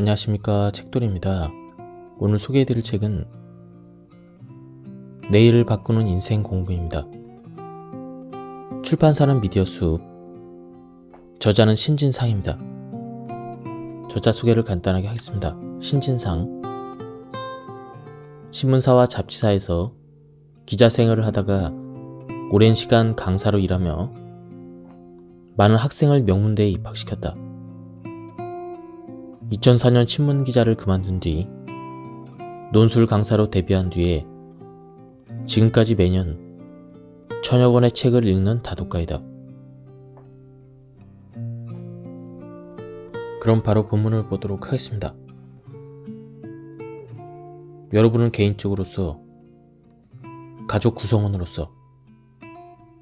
안녕하십니까, 책돌이입니다. 오늘 소개해드릴 책은 내일을 바꾸는 인생 공부입니다. 출판사는 미디어숲, 저자는 신진상입니다. 저자 소개를 간단하게 하겠습니다. 신진상, 신문사와 잡지사에서 기자 생활을 하다가 오랜 시간 강사로 일하며 많은 학생을 명문대에 입학시켰다. 2004년 신문기자를 그만둔 뒤 논술 강사로 데뷔한 뒤에 지금까지 매년 1000여 권의 책을 읽는 다독가이다. 그럼 바로 본문을 보도록 하겠습니다. 여러분은 개인적으로서, 가족 구성원으로서,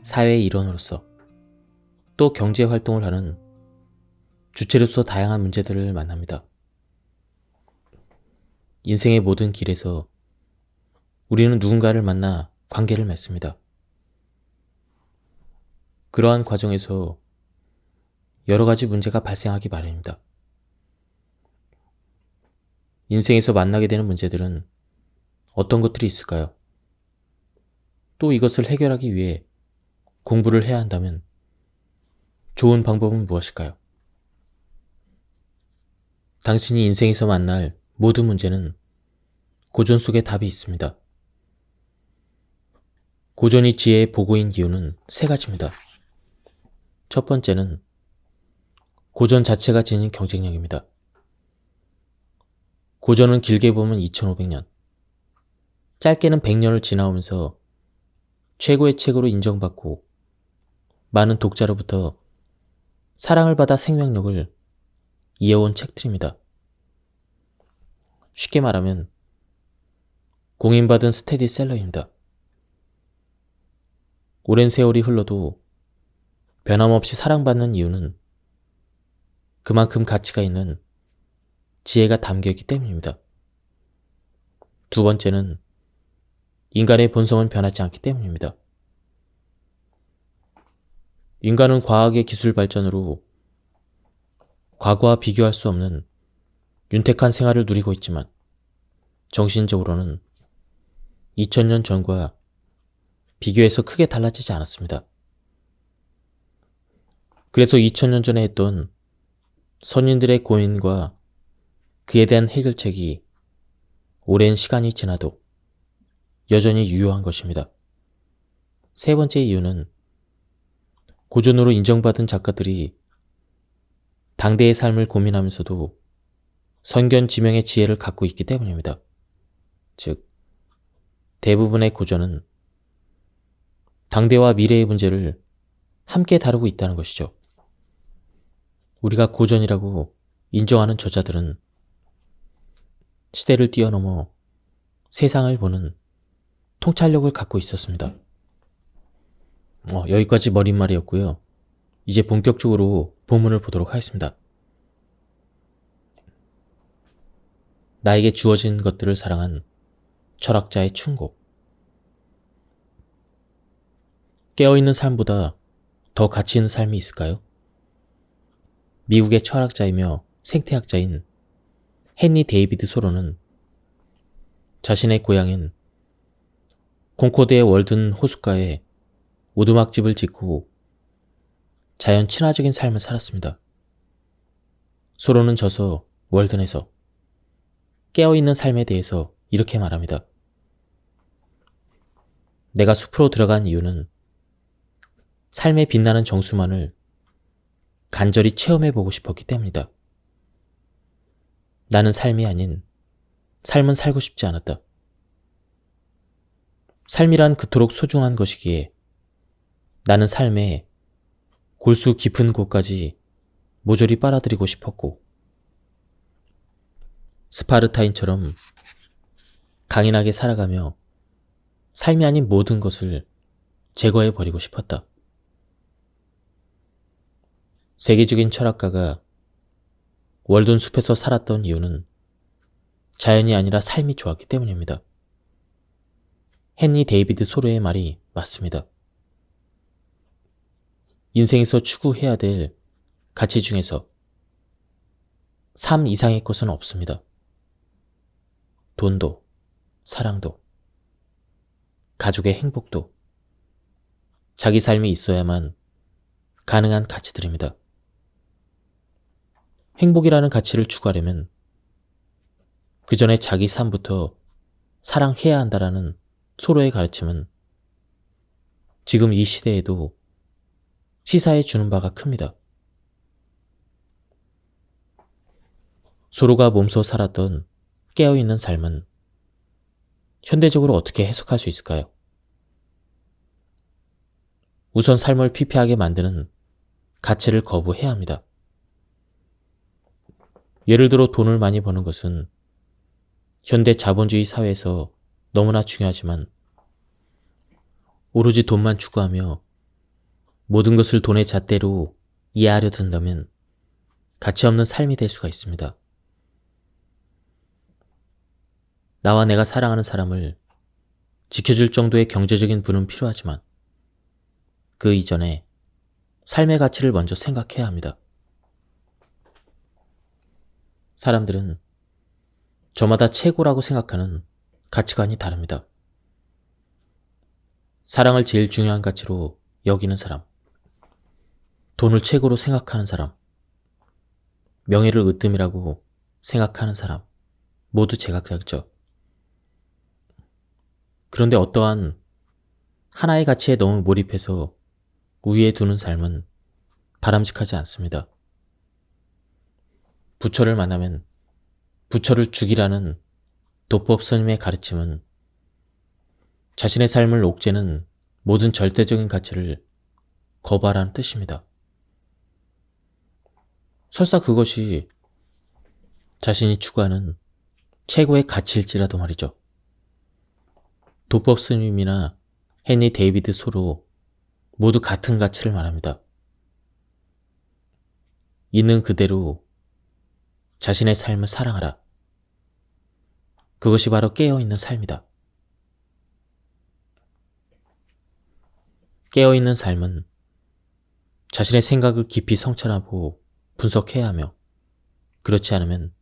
사회의 일원으로서, 또 경제활동을 하는 주체로서 다양한 문제들을 만납니다. 인생의 모든 길에서 우리는 누군가를 만나 관계를 맺습니다. 그러한 과정에서 여러 가지 문제가 발생하기 마련입니다. 인생에서 만나게 되는 문제들은 어떤 것들이 있을까요? 또 이것을 해결하기 위해 공부를 해야 한다면 좋은 방법은 무엇일까요? 당신이 인생에서 만날 모든 문제는 고전 속에 답이 있습니다. 고전이 지혜의 보고인 이유는 세 가지입니다. 첫 번째는 고전 자체가 지닌 경쟁력입니다. 고전은 길게 보면 2500년, 짧게는 100년을 지나오면서 최고의 책으로 인정받고 많은 독자로부터 사랑을 받아 생명력을 이어온 책들입니다. 쉽게 말하면 공인받은 스테디셀러입니다. 오랜 세월이 흘러도 변함없이 사랑받는 이유는 그만큼 가치가 있는 지혜가 담겨있기 때문입니다. 두 번째는 인간의 본성은 변하지 않기 때문입니다. 인간은 과학의 기술 발전으로 과거와 비교할 수 없는 윤택한 생활을 누리고 있지만 정신적으로는 2000년 전과 비교해서 크게 달라지지 않았습니다. 그래서 2000년 전에 했던 선인들의 고민과 그에 대한 해결책이 오랜 시간이 지나도 여전히 유효한 것입니다. 세 번째 이유는 고전으로 인정받은 작가들이 당대의 삶을 고민하면서도 선견지명의 지혜를 갖고 있기 때문입니다. 즉, 대부분의 고전은 당대와 미래의 문제를 함께 다루고 있다는 것이죠. 우리가 고전이라고 인정하는 저자들은 시대를 뛰어넘어 세상을 보는 통찰력을 갖고 있었습니다. 여기까지 머릿말이었고요. 이제 본격적으로 본문을 보도록 하겠습니다. 나에게 주어진 것들을 사랑한 철학자의 충고. 깨어있는 삶보다 더 가치 있는 삶이 있을까요? 미국의 철학자이며 생태학자인 헨리 데이비드 소로는 자신의 고향인 콩코드의 월든 호숫가에 오두막집을 짓고 자연 친화적인 삶을 살았습니다. 소로는 저서 월든에서 깨어있는 삶에 대해서 이렇게 말합니다. 내가 숲으로 들어간 이유는 삶의 빛나는 정수만을 간절히 체험해보고 싶었기 때문이다. 나는 삶이 아닌 삶은 살고 싶지 않았다. 삶이란 그토록 소중한 것이기에 나는 삶의 골수 깊은 곳까지 모조리 빨아들이고 싶었고 스파르타인처럼 강인하게 살아가며 삶이 아닌 모든 것을 제거해버리고 싶었다. 세계적인 철학가가 월든 숲에서 살았던 이유는 자연이 아니라 삶이 좋았기 때문입니다. 헨리 데이비드 소로의 말이 맞습니다. 인생에서 추구해야 될 가치 중에서 삶 이상의 것은 없습니다. 돈도, 사랑도, 가족의 행복도, 자기 삶이 있어야만 가능한 가치들입니다. 행복이라는 가치를 추구하려면 그 전에 자기 삶부터 사랑해야 한다라는 서로의 가르침은 지금 이 시대에도 시사해 주는 바가 큽니다. 서로가 몸소 살았던 깨어있는 삶은 현대적으로 어떻게 해석할 수 있을까요? 우선 삶을 피폐하게 만드는 가치를 거부해야 합니다. 예를 들어 돈을 많이 버는 것은 현대 자본주의 사회에서 너무나 중요하지만 오로지 돈만 추구하며 모든 것을 돈의 잣대로 이해하려 든다면 가치 없는 삶이 될 수가 있습니다. 나와 내가 사랑하는 사람을 지켜줄 정도의 경제적인 부는 필요하지만 그 이전에 삶의 가치를 먼저 생각해야 합니다. 사람들은 저마다 최고라고 생각하는 가치관이 다릅니다. 사랑을 제일 중요한 가치로 여기는 사람, 돈을 최고로 생각하는 사람, 명예를 으뜸이라고 생각하는 사람, 모두 제각각이죠. 그런데 어떠한 하나의 가치에 너무 몰입해서 우위에 두는 삶은 바람직하지 않습니다. 부처를 만나면 부처를 죽이라는 도법 스님의 가르침은 자신의 삶을 옥죄는 모든 절대적인 가치를 거부하라는 뜻입니다. 설사 그것이 자신이 추구하는 최고의 가치일지라도 말이죠. 도법 스님이나 헨리 데이비드 소로 모두 같은 가치를 말합니다. 있는 그대로 자신의 삶을 사랑하라. 그것이 바로 깨어있는 삶이다. 깨어있는 삶은 자신의 생각을 깊이 성찰하고 분석해야 하며 그렇지 않으면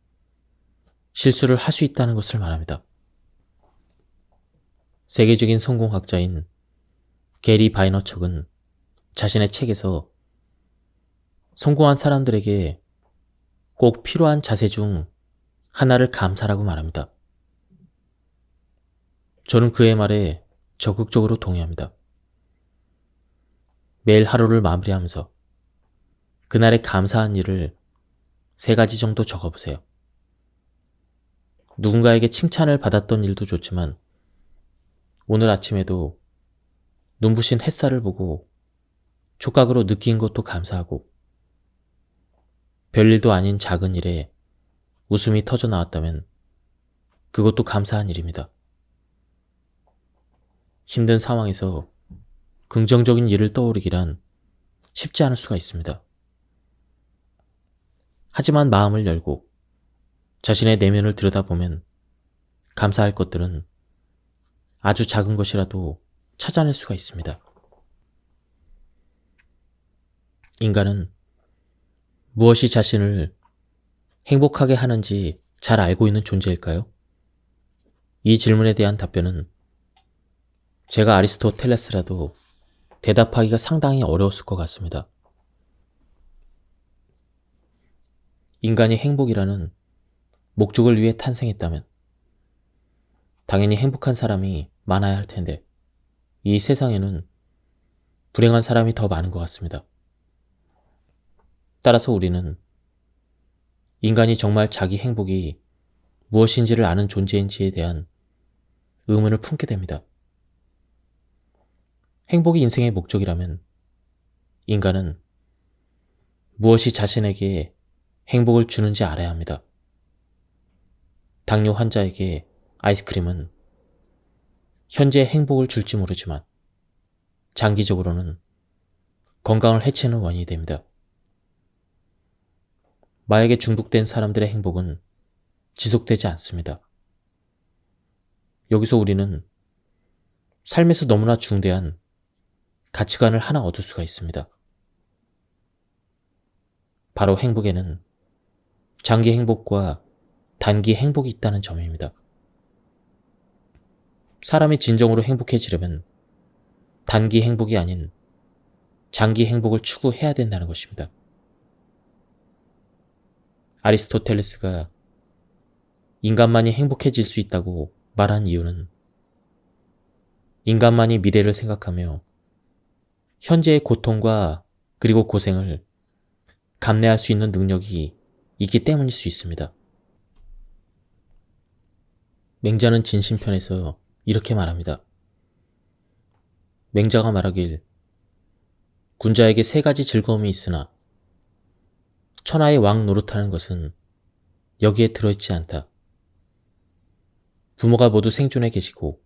실수를 할 수 있다는 것을 말합니다. 세계적인 성공학자인 게리 바이너척은 자신의 책에서 성공한 사람들에게 꼭 필요한 자세 중 하나를 감사라고 말합니다. 저는 그의 말에 적극적으로 동의합니다. 매일 하루를 마무리하면서 그날에 감사한 일을 3가지 정도 적어보세요. 누군가에게 칭찬을 받았던 일도 좋지만 오늘 아침에도 눈부신 햇살을 보고 촉각으로 느낀 것도 감사하고 별일도 아닌 작은 일에 웃음이 터져 나왔다면 그것도 감사한 일입니다. 힘든 상황에서 긍정적인 일을 떠올리기란 쉽지 않을 수가 있습니다. 하지만 마음을 열고 자신의 내면을 들여다보면 감사할 것들은 아주 작은 것이라도 찾아낼 수가 있습니다. 인간은 무엇이 자신을 행복하게 하는지 잘 알고 있는 존재일까요? 이 질문에 대한 답변은 제가 아리스토텔레스라도 대답하기가 상당히 어려웠을 것 같습니다. 인간이 행복이라는 목적을 위해 탄생했다면 당연히 행복한 사람이 많아야 할 텐데 이 세상에는 불행한 사람이 더 많은 것 같습니다. 따라서 우리는 인간이 정말 자기 행복이 무엇인지를 아는 존재인지에 대한 의문을 품게 됩니다. 행복이 인생의 목적이라면 인간은 무엇이 자신에게 행복을 주는지 알아야 합니다. 당뇨 환자에게 아이스크림은 현재 행복을 줄지 모르지만 장기적으로는 건강을 해치는 원인이 됩니다. 마약에 중독된 사람들의 행복은 지속되지 않습니다. 여기서 우리는 삶에서 너무나 중대한 가치관을 하나 얻을 수가 있습니다. 바로 행복에는 장기 행복과 단기 행복이 있다는 점입니다. 사람이 진정으로 행복해지려면 단기 행복이 아닌 장기 행복을 추구해야 된다는 것입니다. 아리스토텔레스가 인간만이 행복해질 수 있다고 말한 이유는 인간만이 미래를 생각하며 현재의 고통과 그리고 고생을 감내할 수 있는 능력이 있기 때문일 수 있습니다. 맹자는 진심편에서 이렇게 말합니다. 맹자가 말하길 군자에게 세 가지 즐거움이 있으나 천하의 왕 노릇하는 것은 여기에 들어있지 않다. 부모가 모두 생존해 계시고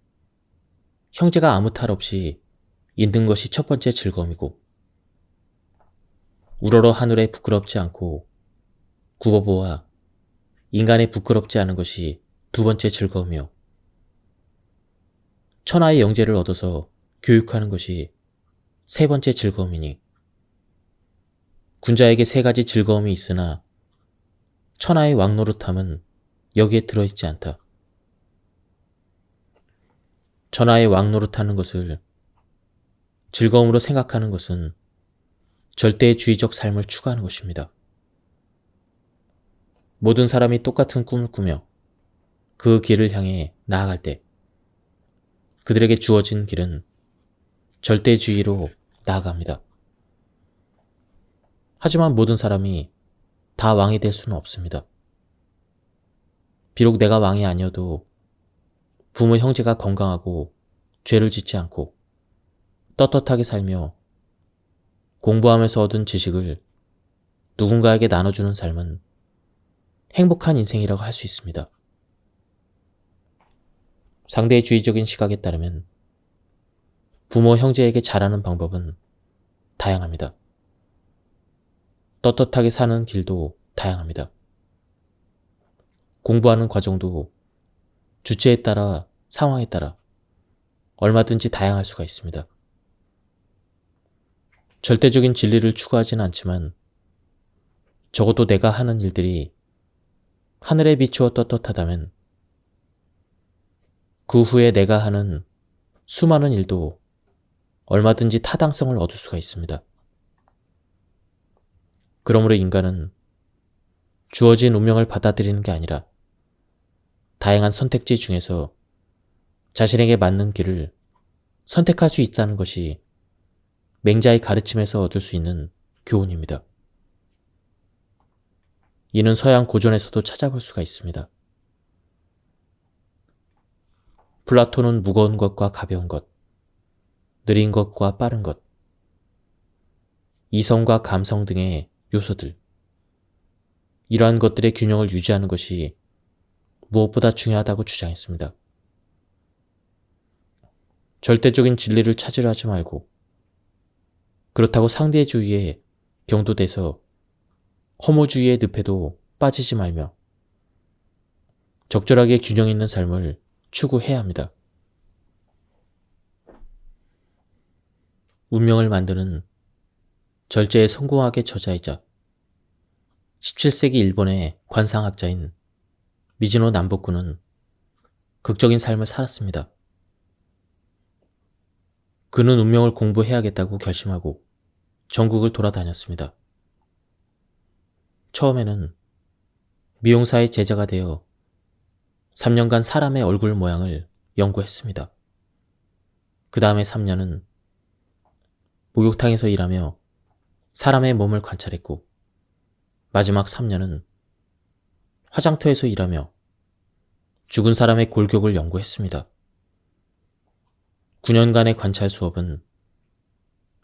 형제가 아무 탈 없이 있는 것이 첫 번째 즐거움이고 우러러 하늘에 부끄럽지 않고 구버보와 인간에 부끄럽지 않은 것이 두 번째 즐거움이요. 천하의 영재를 얻어서 교육하는 것이 세 번째 즐거움이니 군자에게 세 가지 즐거움이 있으나 천하의 왕노릇함은 여기에 들어있지 않다. 천하의 왕노릇하는 것을 즐거움으로 생각하는 것은 절대주의적 삶을 추구하는 것입니다. 모든 사람이 똑같은 꿈을 꾸며 그 길을 향해 나아갈 때 그들에게 주어진 길은 절대주의로 나아갑니다. 하지만 모든 사람이 다 왕이 될 수는 없습니다. 비록 내가 왕이 아니어도 부모 형제가 건강하고 죄를 짓지 않고 떳떳하게 살며 공부하면서 얻은 지식을 누군가에게 나눠주는 삶은 행복한 인생이라고 할 수 있습니다. 상대주의적인 시각에 따르면 부모 형제에게 잘하는 방법은 다양합니다. 떳떳하게 사는 길도 다양합니다. 공부하는 과정도 주체에 따라 상황에 따라 얼마든지 다양할 수가 있습니다. 절대적인 진리를 추구하지는 않지만 적어도 내가 하는 일들이 하늘에 비추어 떳떳하다면 그 후에 내가 하는 수많은 일도 얼마든지 타당성을 얻을 수가 있습니다. 그러므로 인간은 주어진 운명을 받아들이는 게 아니라 다양한 선택지 중에서 자신에게 맞는 길을 선택할 수 있다는 것이 맹자의 가르침에서 얻을 수 있는 교훈입니다. 이는 서양 고전에서도 찾아볼 수가 있습니다. 플라톤은 무거운 것과 가벼운 것, 느린 것과 빠른 것, 이성과 감성 등의 요소들, 이러한 것들의 균형을 유지하는 것이 무엇보다 중요하다고 주장했습니다. 절대적인 진리를 찾으려 하지 말고 그렇다고 상대주의에 경도돼서 허무주의의 늪에도 빠지지 말며 적절하게 균형 있는 삶을 추구해야 합니다. 운명을 만드는 절제의 성공학의 저자이자 17세기 일본의 관상학자인 미즈노 남보쿠는 극적인 삶을 살았습니다. 그는 운명을 공부해야겠다고 결심하고 전국을 돌아다녔습니다. 처음에는 미용사의 제자가 되어 3년간 사람의 얼굴 모양을 연구했습니다. 그 다음에 3년은 목욕탕에서 일하며 사람의 몸을 관찰했고 마지막 3년은 화장터에서 일하며 죽은 사람의 골격을 연구했습니다. 9년간의 관찰 수업은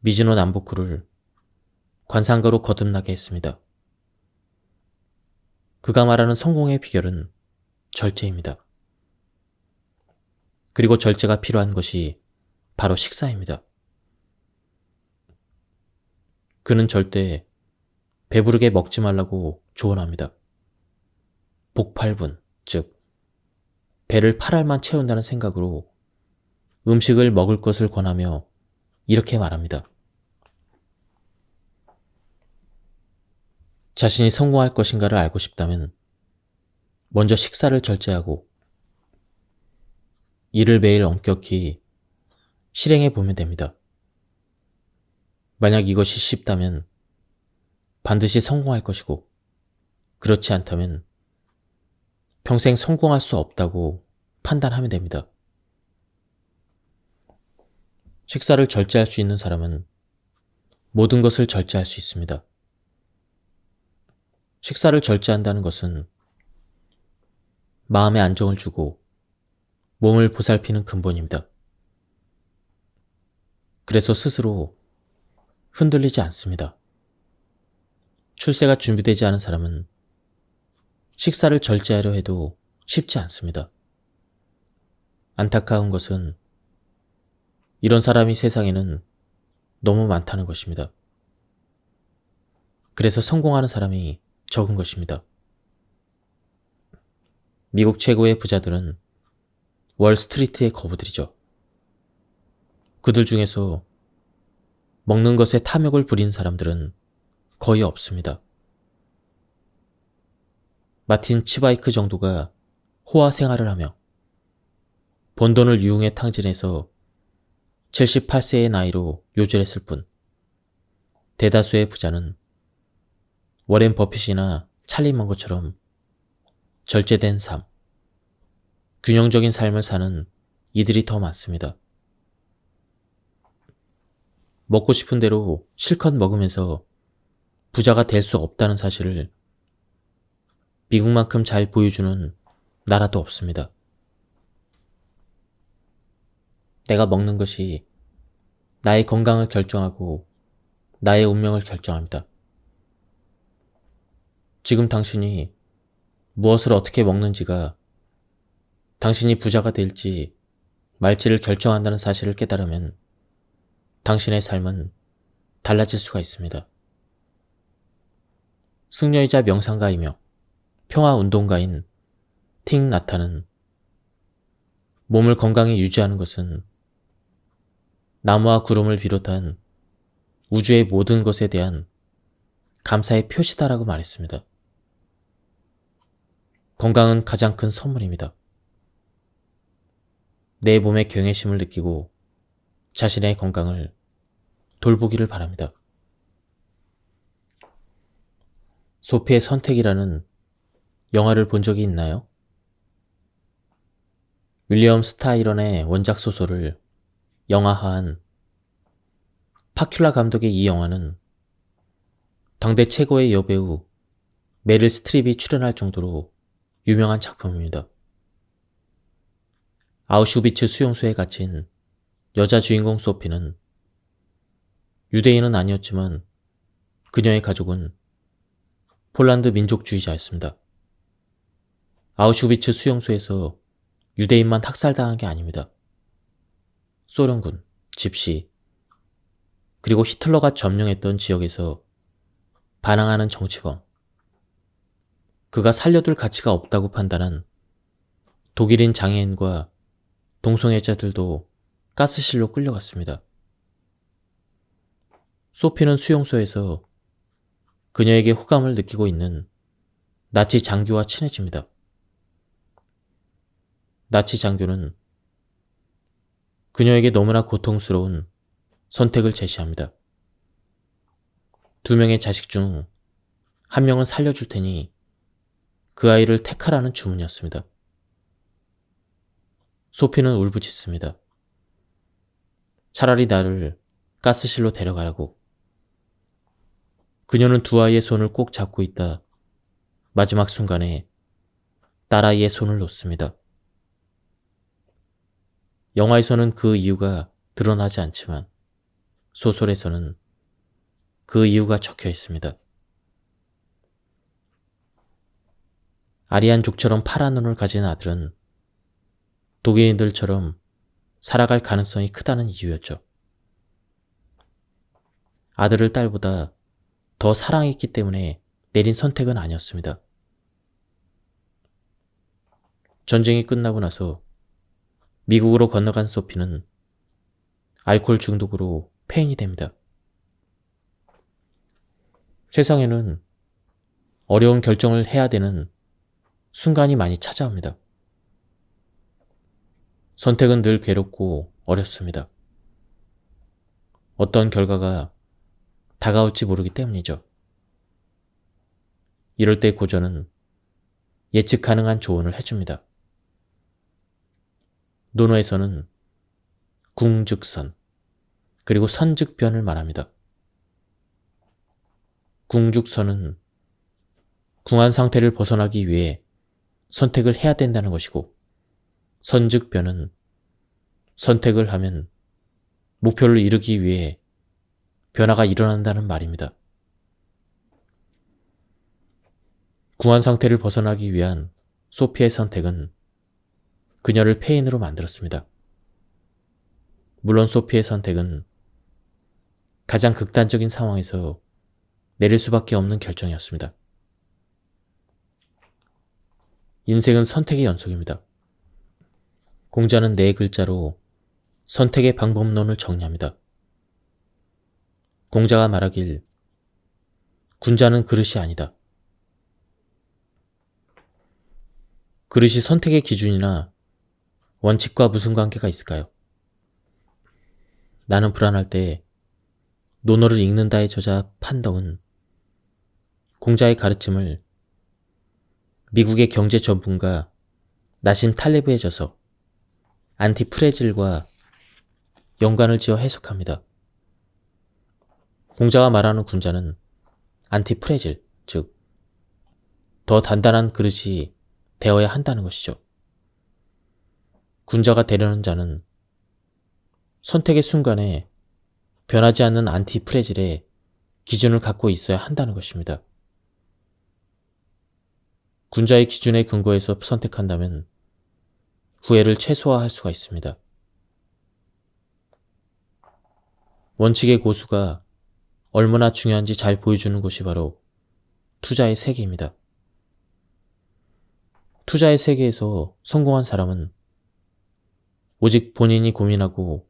미즈노 남보쿠를 관상가로 거듭나게 했습니다. 그가 말하는 성공의 비결은 절제입니다. 그리고 절제가 필요한 것이 바로 식사입니다. 그는 절대 배부르게 먹지 말라고 조언합니다. 복팔분, 즉 배를 8알만 채운다는 생각으로 음식을 먹을 것을 권하며 이렇게 말합니다. 자신이 성공할 것인가를 알고 싶다면 먼저 식사를 절제하고 이를 매일 엄격히 실행해 보면 됩니다. 만약 이것이 쉽다면 반드시 성공할 것이고, 그렇지 않다면 평생 성공할 수 없다고 판단하면 됩니다. 식사를 절제할 수 있는 사람은 모든 것을 절제할 수 있습니다. 식사를 절제한다는 것은 마음에 안정을 주고 몸을 보살피는 근본입니다. 그래서 스스로 흔들리지 않습니다. 출세가 준비되지 않은 사람은 식사를 절제하려 해도 쉽지 않습니다. 안타까운 것은 이런 사람이 세상에는 너무 많다는 것입니다. 그래서 성공하는 사람이 적은 것입니다. 미국 최고의 부자들은 월스트리트의 거부들이죠. 그들 중에서 먹는 것에 탐욕을 부린 사람들은 거의 없습니다. 마틴 치바이크 정도가 호화 생활을 하며 번 돈을 유흥에 탕진해서 78세의 나이로 요절했을 뿐, 대다수의 부자는 워렌 버핏이나 찰리 먼거처럼 절제된 삶, 균형적인 삶을 사는 이들이 더 많습니다. 먹고 싶은 대로 실컷 먹으면서 부자가 될 수 없다는 사실을 미국만큼 잘 보여주는 나라도 없습니다. 내가 먹는 것이 나의 건강을 결정하고 나의 운명을 결정합니다. 지금 당신이 무엇을 어떻게 먹는지가 당신이 부자가 될지 말지를 결정한다는 사실을 깨달으면 당신의 삶은 달라질 수가 있습니다. 승려이자 명상가이며 평화운동가인 틱 나타는 몸을 건강히 유지하는 것은 나무와 구름을 비롯한 우주의 모든 것에 대한 감사의 표시다라고 말했습니다. 건강은 가장 큰 선물입니다. 내 몸의 경외심을 느끼고 자신의 건강을 돌보기를 바랍니다. 소피의 선택이라는 영화를 본 적이 있나요? 윌리엄 스타이런의 원작 소설을 영화화한 파큘라 감독의 이 영화는 당대 최고의 여배우 메릴 스트립이 출연할 정도로 유명한 작품입니다. 아우슈비츠 수용소에 갇힌 여자 주인공 소피는 유대인은 아니었지만 그녀의 가족은 폴란드 민족주의자였습니다. 아우슈비츠 수용소에서 유대인만 학살당한 게 아닙니다. 소련군, 집시, 그리고 히틀러가 점령했던 지역에서 반항하는 정치범, 그가 살려둘 가치가 없다고 판단한 독일인 장애인과 동성애자들도 가스실로 끌려갔습니다. 소피는 수용소에서 그녀에게 호감을 느끼고 있는 나치 장교와 친해집니다. 나치 장교는 그녀에게 너무나 고통스러운 선택을 제시합니다. 2명의 자식 중 1명은 살려줄 테니 그 아이를 택하라는 주문이었습니다. 소피는 울부짖습니다. 차라리 나를 가스실로 데려가라고. 그녀는 두 아이의 손을 꼭 잡고 있다 마지막 순간에 딸아이의 손을 놓습니다. 영화에서는 그 이유가 드러나지 않지만 소설에서는 그 이유가 적혀 있습니다. 아리안족처럼 파란 눈을 가진 아들은 독일인들처럼 살아갈 가능성이 크다는 이유였죠. 아들을 딸보다 더 사랑했기 때문에 내린 선택은 아니었습니다. 전쟁이 끝나고 나서 미국으로 건너간 소피는 알코올 중독으로 폐인이 됩니다. 세상에는 어려운 결정을 해야 되는 순간이 많이 찾아옵니다. 선택은 늘 괴롭고 어렵습니다. 어떤 결과가 다가올지 모르기 때문이죠. 이럴 때 고전은 예측 가능한 조언을 해줍니다. 논어에서는 궁즉선, 그리고 선즉변을 말합니다. 궁즉선은 궁한 상태를 벗어나기 위해 선택을 해야 된다는 것이고, 선즉변은 선택을 하면 목표를 이루기 위해 변화가 일어난다는 말입니다. 궁한 상태를 벗어나기 위한 소피의 선택은 그녀를 폐인으로 만들었습니다. 물론 소피의 선택은 가장 극단적인 상황에서 내릴 수밖에 없는 결정이었습니다. 인생은 선택의 연속입니다. 공자는 4글자로 선택의 방법론을 정리합니다. 공자가 말하길 군자는 그릇이 아니다. 그릇이 선택의 기준이나 원칙과 무슨 관계가 있을까요? 나는 불안할 때 논어를 읽는다의 저자 판덕은 공자의 가르침을 미국의 경제 전문가 나심 탈레브에 져서 안티프레질과 연관을 지어 해석합니다. 공자가 말하는 군자는 안티프레질, 즉 더 단단한 그릇이 되어야 한다는 것이죠. 군자가 되려는 자는 선택의 순간에 변하지 않는 안티프레질의 기준을 갖고 있어야 한다는 것입니다. 군자의 기준에 근거해서 선택한다면 후회를 최소화할 수가 있습니다. 원칙의 고수가 얼마나 중요한지 잘 보여주는 것이 바로 투자의 세계입니다. 투자의 세계에서 성공한 사람은 오직 본인이 고민하고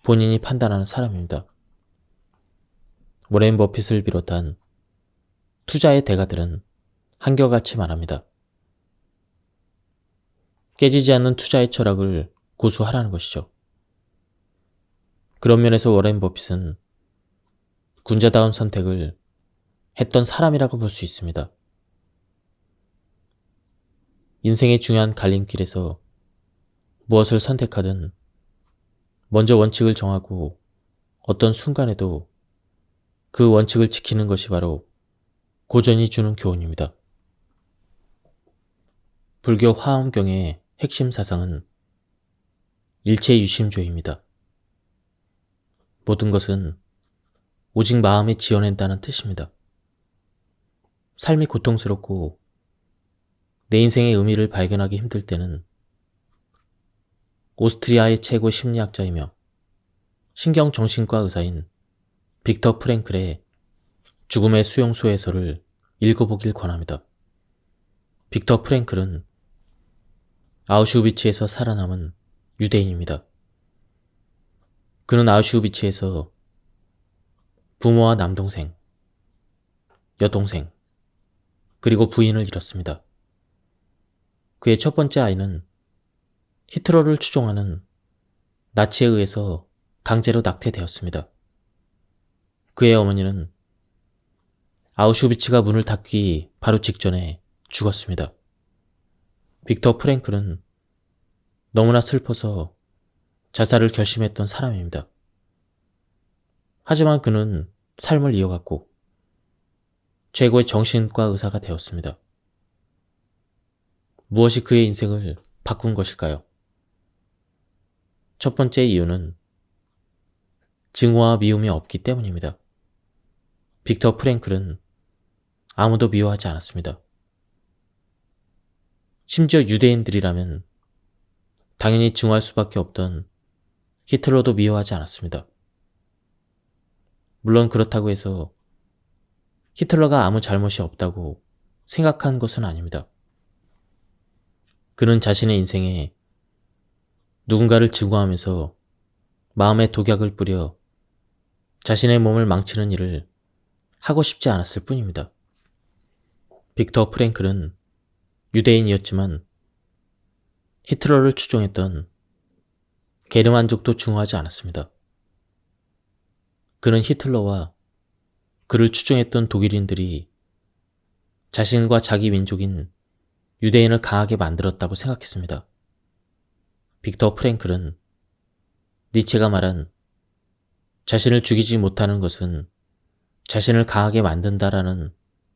본인이 판단하는 사람입니다. 워렌 버핏을 비롯한 투자의 대가들은 한결같이 말합니다. 깨지지 않는 투자의 철학을 고수하라는 것이죠. 그런 면에서 워렌 버핏은 군자다운 선택을 했던 사람이라고 볼 수 있습니다. 인생의 중요한 갈림길에서 무엇을 선택하든 먼저 원칙을 정하고 어떤 순간에도 그 원칙을 지키는 것이 바로 고전이 주는 교훈입니다. 불교 화엄경의 핵심 사상은 일체유심조입니다. 모든 것은 오직 마음에 지어낸다는 뜻입니다. 삶이 고통스럽고 내 인생의 의미를 발견하기 힘들 때는 오스트리아의 최고 심리학자이며 신경정신과 의사인 빅터 프랭클의 죽음의 수용소에서를 읽어보길 권합니다. 빅터 프랭클은 아우슈비츠에서 살아남은 유대인입니다. 그는 아우슈비츠에서 부모와 남동생, 여동생, 그리고 부인을 잃었습니다. 그의 첫 번째 아이는 히틀러를 추종하는 나치에 의해서 강제로 낙태되었습니다. 그의 어머니는 아우슈비츠가 문을 닫기 바로 직전에 죽었습니다. 빅터 프랭클은 너무나 슬퍼서 자살을 결심했던 사람입니다. 하지만 그는 삶을 이어갔고 최고의 정신과 의사가 되었습니다. 무엇이 그의 인생을 바꾼 것일까요? 첫 번째 이유는 증오와 미움이 없기 때문입니다. 빅터 프랭클은 아무도 미워하지 않았습니다. 심지어 유대인들이라면 당연히 증오할 수밖에 없던 히틀러도 미워하지 않았습니다. 물론 그렇다고 해서 히틀러가 아무 잘못이 없다고 생각한 것은 아닙니다. 그는 자신의 인생에 누군가를 증오하면서 마음에 독약을 뿌려 자신의 몸을 망치는 일을 하고 싶지 않았을 뿐입니다. 빅터 프랭클은 유대인이었지만 히틀러를 추종했던 게르만족도 중요하지 않았습니다. 그는 히틀러와 그를 추종했던 독일인들이 자신과 자기 민족인 유대인을 강하게 만들었다고 생각했습니다. 빅터 프랭클은 니체가 말한 자신을 죽이지 못하는 것은 자신을 강하게 만든다라는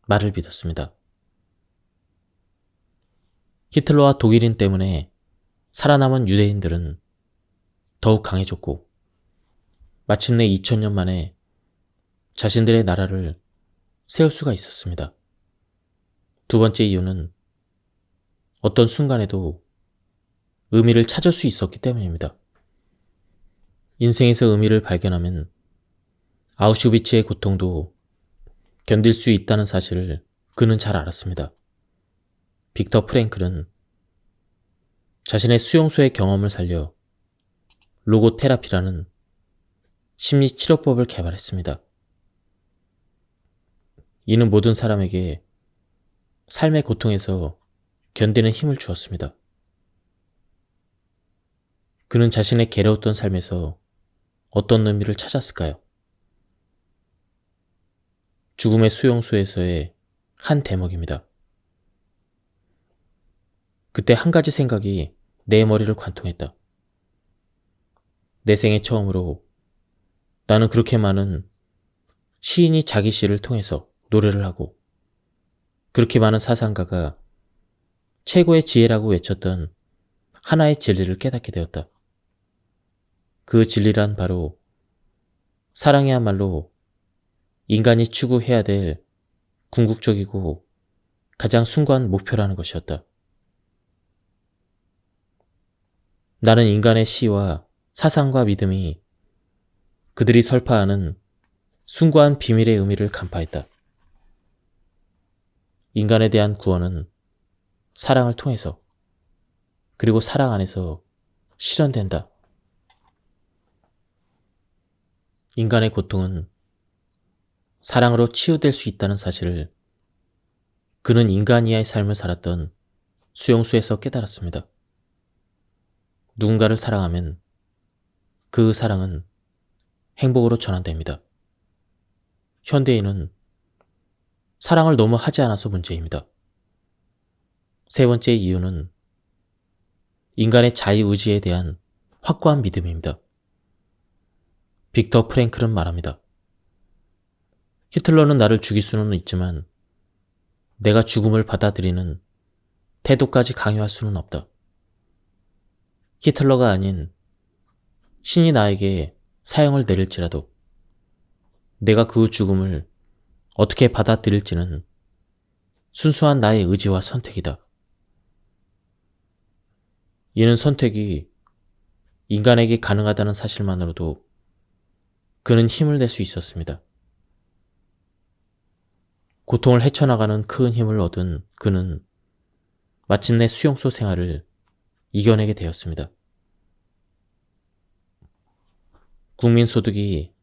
말을 믿었습니다. 히틀러와 독일인 때문에 살아남은 유대인들은 더욱 강해졌고 마침내 2000년 만에 자신들의 나라를 세울 수가 있었습니다. 두 번째 이유는 어떤 순간에도 의미를 찾을 수 있었기 때문입니다. 인생에서 의미를 발견하면 아우슈비츠의 고통도 견딜 수 있다는 사실을 그는 잘 알았습니다. 빅터 프랭클은 자신의 수용소의 경험을 살려 로고테라피라는 심리치료법을 개발했습니다. 이는 모든 사람에게 삶의 고통에서 견디는 힘을 주었습니다. 그는 자신의 괴로웠던 삶에서 어떤 의미를 찾았을까요? 죽음의 수용소에서의 한 대목입니다. 그때 한 가지 생각이 내 머리를 관통했다. 내 생애 처음으로 나는 그렇게 많은 시인이 자기 시를 통해서 노래를 하고 그렇게 많은 사상가가 최고의 지혜라고 외쳤던 하나의 진리를 깨닫게 되었다. 그 진리란 바로 사랑이야말로 인간이 추구해야 될 궁극적이고 가장 숭고한 목표라는 것이었다. 나는 인간의 시와 사상과 믿음이 그들이 설파하는 숭고한 비밀의 의미를 간파했다. 인간에 대한 구원은 사랑을 통해서 그리고 사랑 안에서 실현된다. 인간의 고통은 사랑으로 치유될 수 있다는 사실을 그는 인간 이하의 삶을 살았던 수용소에서 깨달았습니다. 누군가를 사랑하면 그 사랑은 행복으로 전환됩니다. 현대인은 사랑을 너무 하지 않아서 문제입니다. 세 번째 이유는 인간의 자유의지에 대한 확고한 믿음입니다. 빅터 프랭클은 말합니다. 히틀러는 나를 죽일 수는 있지만 내가 죽음을 받아들이는 태도까지 강요할 수는 없다. 히틀러가 아닌 신이 나에게 사형을 내릴지라도 내가 그 죽음을 어떻게 받아들일지는 순수한 나의 의지와 선택이다. 이는 선택이 인간에게 가능하다는 사실만으로도 그는 힘을 낼 수 있었습니다. 고통을 헤쳐나가는 큰 힘을 얻은 그는 마침내 수용소 생활을 이겨내게 되었습니다. 국민소득이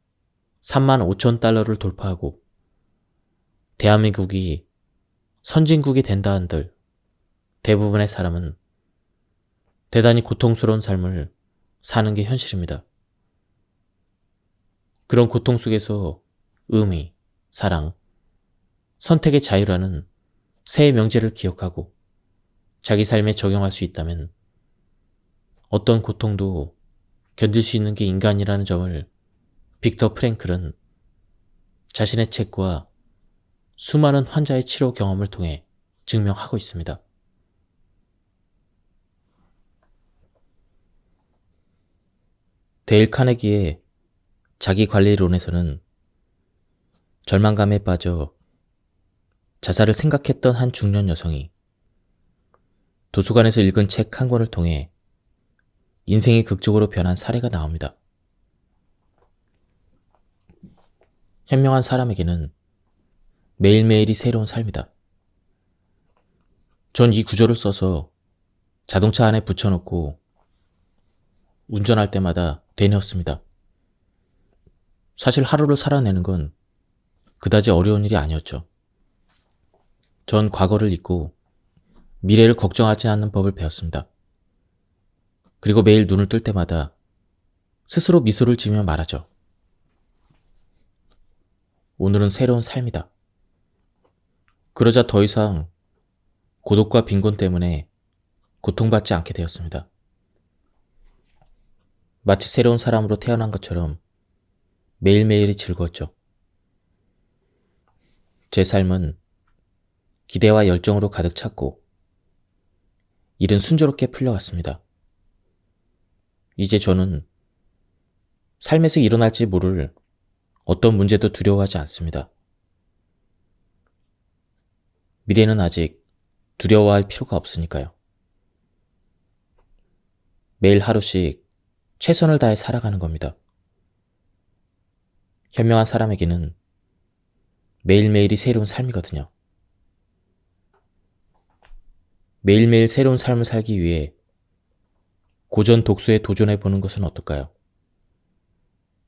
3만 5천 달러를 돌파하고 대한민국이 선진국이 된다 한들 대부분의 사람은 대단히 고통스러운 삶을 사는 게 현실입니다. 그런 고통 속에서 의미, 사랑, 선택의 자유라는 세 명제를 기억하고 자기 삶에 적용할 수 있다면 어떤 고통도 견딜 수 있는 게 인간이라는 점을 빅터 프랭클은 자신의 책과 수많은 환자의 치료 경험을 통해 증명하고 있습니다. 데일 카네기의 자기관리론에서는 절망감에 빠져 자살을 생각했던 한 중년 여성이 도서관에서 읽은 책 한 권을 통해 인생이 극적으로 변한 사례가 나옵니다. 현명한 사람에게는 매일매일이 새로운 삶이다. 전 이 구절을 써서 자동차 안에 붙여놓고 운전할 때마다 되뇌었습니다. 사실 하루를 살아내는 건 그다지 어려운 일이 아니었죠. 전 과거를 잊고 미래를 걱정하지 않는 법을 배웠습니다. 그리고 매일 눈을 뜰 때마다 스스로 미소를 지으며 말하죠. 오늘은 새로운 삶이다. 그러자 더 이상 고독과 빈곤 때문에 고통받지 않게 되었습니다. 마치 새로운 사람으로 태어난 것처럼 매일매일이 즐거웠죠. 제 삶은 기대와 열정으로 가득 찼고 일은 순조롭게 풀려갔습니다. 이제 저는 삶에서 일어날지 모를 어떤 문제도 두려워하지 않습니다. 미래는 아직 두려워할 필요가 없으니까요. 매일 하루씩 최선을 다해 살아가는 겁니다. 현명한 사람에게는 매일매일이 새로운 삶이거든요. 매일매일 새로운 삶을 살기 위해 고전 독서에 도전해보는 것은 어떨까요?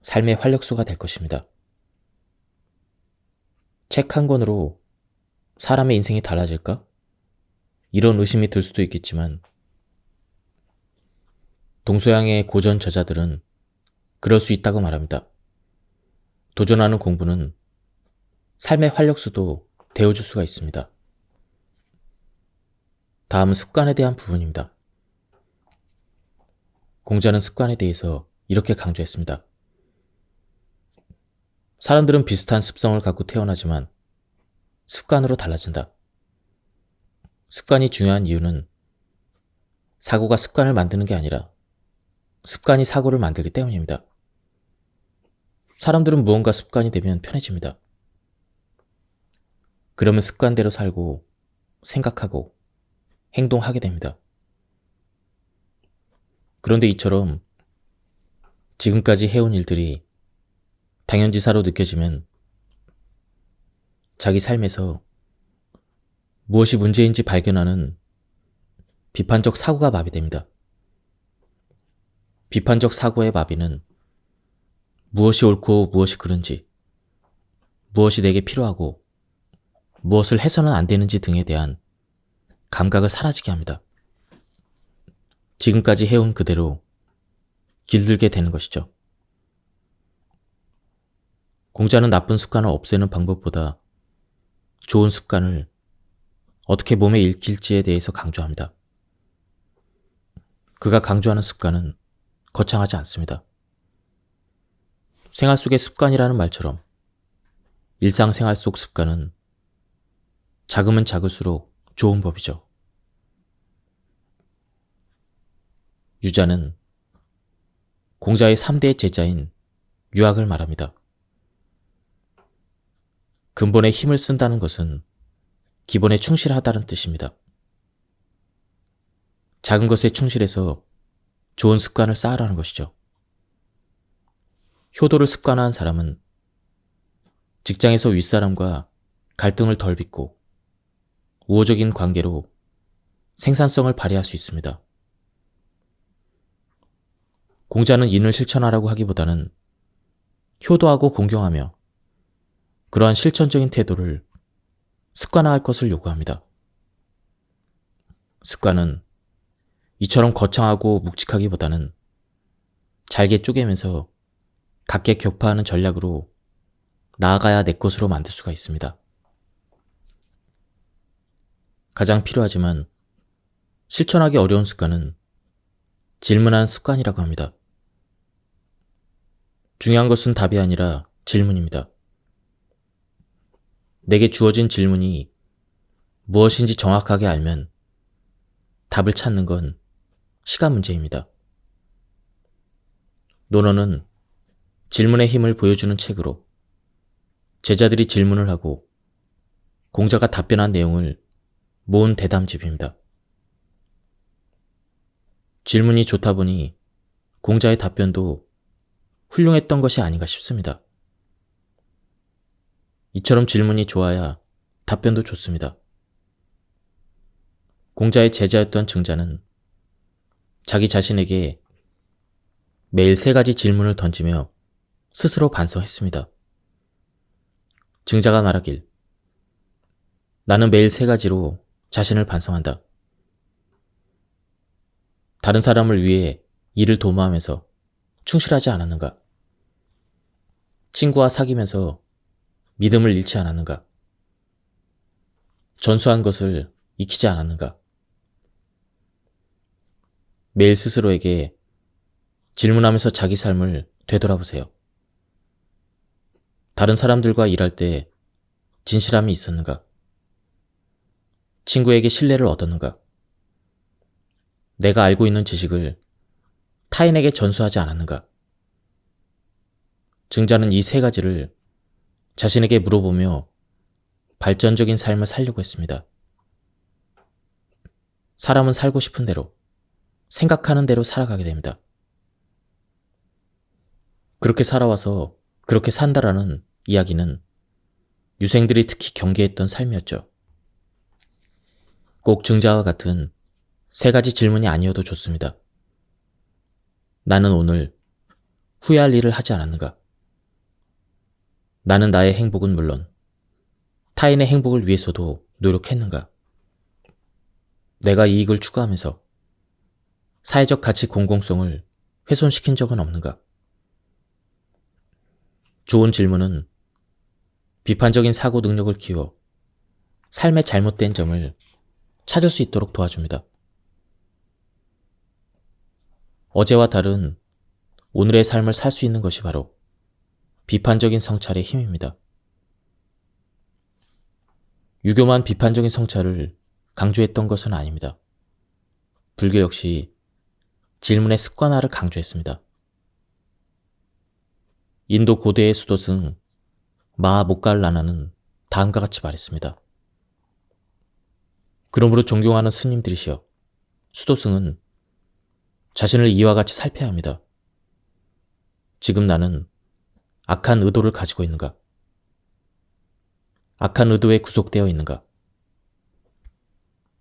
삶의 활력소가 될 것입니다. 책 한 권으로 사람의 인생이 달라질까? 이런 의심이 들 수도 있겠지만 동서양의 고전 저자들은 그럴 수 있다고 말합니다. 도전하는 공부는 삶의 활력소도 되어줄 수가 있습니다. 다음은 습관에 대한 부분입니다. 공자는 습관에 대해서 이렇게 강조했습니다. 사람들은 비슷한 습성을 갖고 태어나지만 습관으로 달라진다. 습관이 중요한 이유는 사고가 습관을 만드는 게 아니라 습관이 사고를 만들기 때문입니다. 사람들은 무언가 습관이 되면 편해집니다. 그러면 습관대로 살고 생각하고 행동하게 됩니다. 그런데 이처럼 지금까지 해온 일들이 당연지사로 느껴지면 자기 삶에서 무엇이 문제인지 발견하는 비판적 사고가 마비됩니다. 비판적 사고의 마비는 무엇이 옳고 무엇이 그른지, 무엇이 내게 필요하고 무엇을 해서는 안 되는지 등에 대한 감각을 사라지게 합니다. 지금까지 해온 그대로 길들게 되는 것이죠. 공자는 나쁜 습관을 없애는 방법보다 좋은 습관을 어떻게 몸에 익힐지에 대해서 강조합니다. 그가 강조하는 습관은 거창하지 않습니다. 생활 속의 습관이라는 말처럼 일상생활 속 습관은 작으면 작을수록 좋은 법이죠. 유자는 공자의 3대 제자인 유학을 말합니다. 근본에 힘을 쓴다는 것은 기본에 충실하다는 뜻입니다. 작은 것에 충실해서 좋은 습관을 쌓으라는 것이죠. 효도를 습관화한 사람은 직장에서 윗사람과 갈등을 덜 빚고 우호적인 관계로 생산성을 발휘할 수 있습니다. 공자는 인을 실천하라고 하기보다는 효도하고 공경하며 그러한 실천적인 태도를 습관화할 것을 요구합니다. 습관은 이처럼 거창하고 묵직하기보다는 잘게 쪼개면서 각계 격파하는 전략으로 나아가야 내 것으로 만들 수가 있습니다. 가장 필요하지만 실천하기 어려운 습관은 질문하는 습관이라고 합니다. 중요한 것은 답이 아니라 질문입니다. 내게 주어진 질문이 무엇인지 정확하게 알면 답을 찾는 건 시간 문제입니다. 논어는 질문의 힘을 보여주는 책으로 제자들이 질문을 하고 공자가 답변한 내용을 모은 대담집입니다. 질문이 좋다 보니 공자의 답변도 훌륭했던 것이 아닌가 싶습니다. 이처럼 질문이 좋아야 답변도 좋습니다. 공자의 제자였던 증자는 자기 자신에게 매일 3가지 질문을 던지며 스스로 반성했습니다. 증자가 말하길 나는 매일 세 가지로 자신을 반성한다. 다른 사람을 위해 일을 도모하면서 충실하지 않았는가? 친구와 사귀면서 믿음을 잃지 않았는가? 전수한 것을 익히지 않았는가? 매일 스스로에게 질문하면서 자기 삶을 되돌아보세요. 다른 사람들과 일할 때 진실함이 있었는가? 친구에게 신뢰를 얻었는가? 내가 알고 있는 지식을 타인에게 전수하지 않았는가? 증자는 이 세 가지를 자신에게 물어보며 발전적인 삶을 살려고 했습니다. 사람은 살고 싶은 대로, 생각하는 대로 살아가게 됩니다. 그렇게 살아와서 그렇게 산다라는 이야기는 유생들이 특히 경계했던 삶이었죠. 꼭 증자와 같은 세 가지 질문이 아니어도 좋습니다. 나는 오늘 후회할 일을 하지 않았는가? 나는 나의 행복은 물론 타인의 행복을 위해서도 노력했는가? 내가 이익을 추구하면서 사회적 가치 공공성을 훼손시킨 적은 없는가? 좋은 질문은 비판적인 사고 능력을 키워 삶의 잘못된 점을 찾을 수 있도록 도와줍니다. 어제와 다른 오늘의 삶을 살 수 있는 것이 바로 비판적인 성찰의 힘입니다. 유교만 비판적인 성찰을 강조했던 것은 아닙니다. 불교 역시 질문의 습관화를 강조했습니다. 인도 고대의 수도승 마하 모갈라나는 다음과 같이 말했습니다. 그러므로 존경하는 스님들이시여, 수도승은 자신을 이와 같이 살펴야 합니다. 지금 나는 악한 의도를 가지고 있는가? 악한 의도에 구속되어 있는가?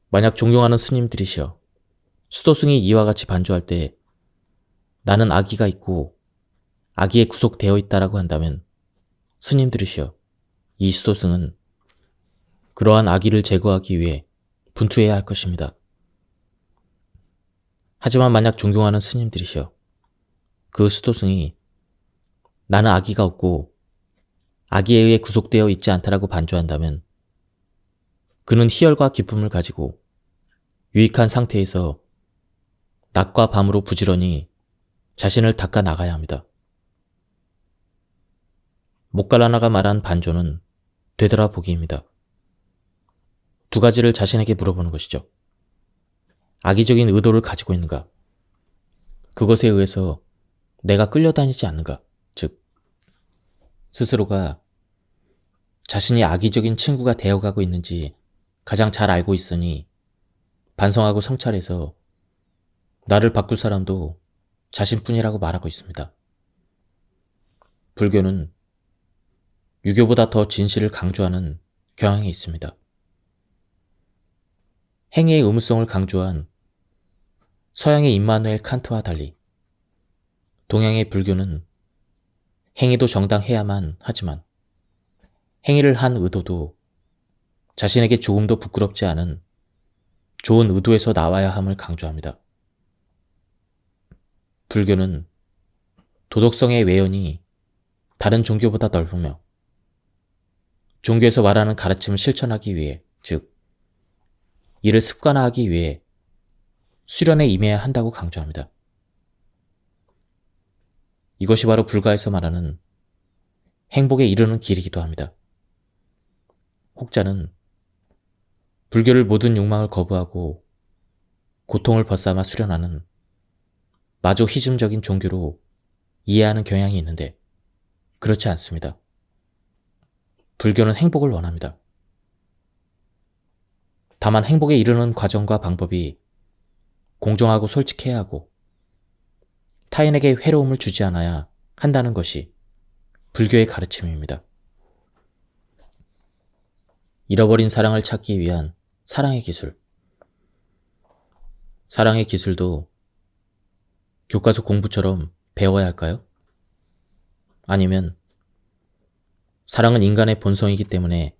만약 존경하는 스님들이시여, 수도승이 이와 같이 반주할 때 나는 악의가 있고 악의에 구속되어 있다라고 한다면 스님들이시여, 이 수도승은 그러한 악의를 제거하기 위해 분투해야 할 것입니다. 하지만 만약 존경하는 스님들이시여, 그 수도승이 나는 악의가 없고 악의에 의해 구속되어 있지 않다라고 반주한다면 그는 희열과 기쁨을 가지고 유익한 상태에서 낮과 밤으로 부지런히 자신을 닦아 나가야 합니다. 모갈라나가 말한 반조는 되돌아보기입니다. 두 가지를 자신에게 물어보는 것이죠. 악의적인 의도를 가지고 있는가? 그것에 의해서 내가 끌려다니지 않는가? 즉, 스스로가 자신이 악의적인 친구가 되어가고 있는지 가장 잘 알고 있으니 반성하고 성찰해서 나를 바꿀 사람도 자신뿐이라고 말하고 있습니다. 불교는 유교보다 더 진실을 강조하는 경향이 있습니다. 행위의 의무성을 강조한 서양의 임마누엘 칸트와 달리 동양의 불교는 행위도 정당해야만 하지만 행위를 한 의도도 자신에게 조금도 부끄럽지 않은 좋은 의도에서 나와야 함을 강조합니다. 불교는 도덕성의 외연이 다른 종교보다 넓으며 종교에서 말하는 가르침을 실천하기 위해, 즉 이를 습관화하기 위해 수련에 임해야 한다고 강조합니다. 이것이 바로 불가에서 말하는 행복에 이르는 길이기도 합니다. 혹자는 불교를 모든 욕망을 거부하고 고통을 벗삼아 수련하는 마조히즘적인 종교로 이해하는 경향이 있는데 그렇지 않습니다. 불교는 행복을 원합니다. 다만 행복에 이르는 과정과 방법이 공정하고 솔직해야 하고 타인에게 회로움을 주지 않아야 한다는 것이 불교의 가르침입니다. 잃어버린 사랑을 찾기 위한 사랑의 기술. 사랑의 기술도 교과서 공부처럼 배워야 할까요? 아니면 사랑은 인간의 본성이기 때문에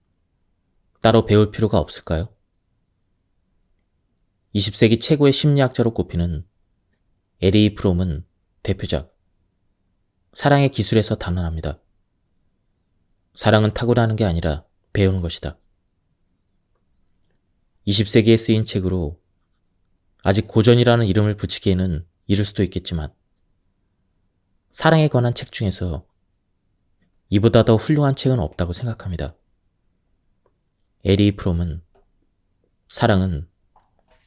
따로 배울 필요가 없을까요? 20세기 최고의 심리학자로 꼽히는 에리 프롬은 대표작 사랑의 기술에서 단언합니다. 사랑은 타고나는 게 아니라 배우는 것이다. 20세기에 쓰인 책으로 아직 고전이라는 이름을 붙이기에는 이를 수도 있겠지만 사랑에 관한 책 중에서 이보다 더 훌륭한 책은 없다고 생각합니다. 에리 프롬은 사랑은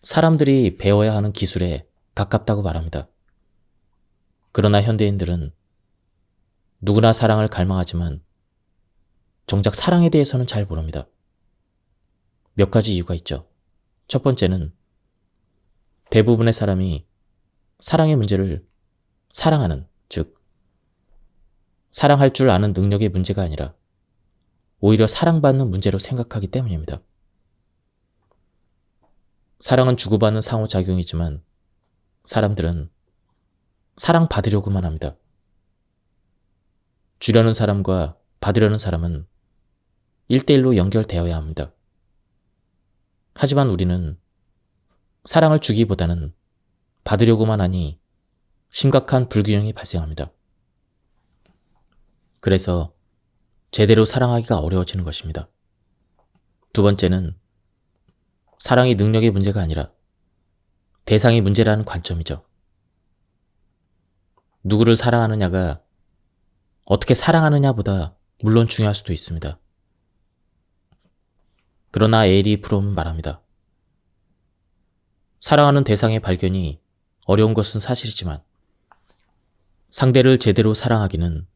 사람들이 배워야 하는 기술에 가깝다고 말합니다. 그러나 현대인들은 누구나 사랑을 갈망하지만 정작 사랑에 대해서는 잘 모릅니다. 몇 가지 이유가 있죠. 첫 번째는 대부분의 사람이 사랑의 문제를 사랑하는, 즉 사랑할 줄 아는 능력의 문제가 아니라 오히려 사랑받는 문제로 생각하기 때문입니다. 사랑은 주고받는 상호작용이지만 사람들은 사랑받으려고만 합니다. 주려는 사람과 받으려는 사람은 1대1로 연결되어야 합니다. 하지만 우리는 사랑을 주기보다는 받으려고만 하니 심각한 불균형이 발생합니다. 그래서 제대로 사랑하기가 어려워지는 것입니다. 두 번째는 사랑이 능력의 문제가 아니라 대상이 문제라는 관점이죠. 누구를 사랑하느냐가 어떻게 사랑하느냐보다 물론 중요할 수도 있습니다. 그러나 에리 프롬은 말합니다. 사랑하는 대상의 발견이 어려운 것은 사실이지만 상대를 제대로 사랑하기는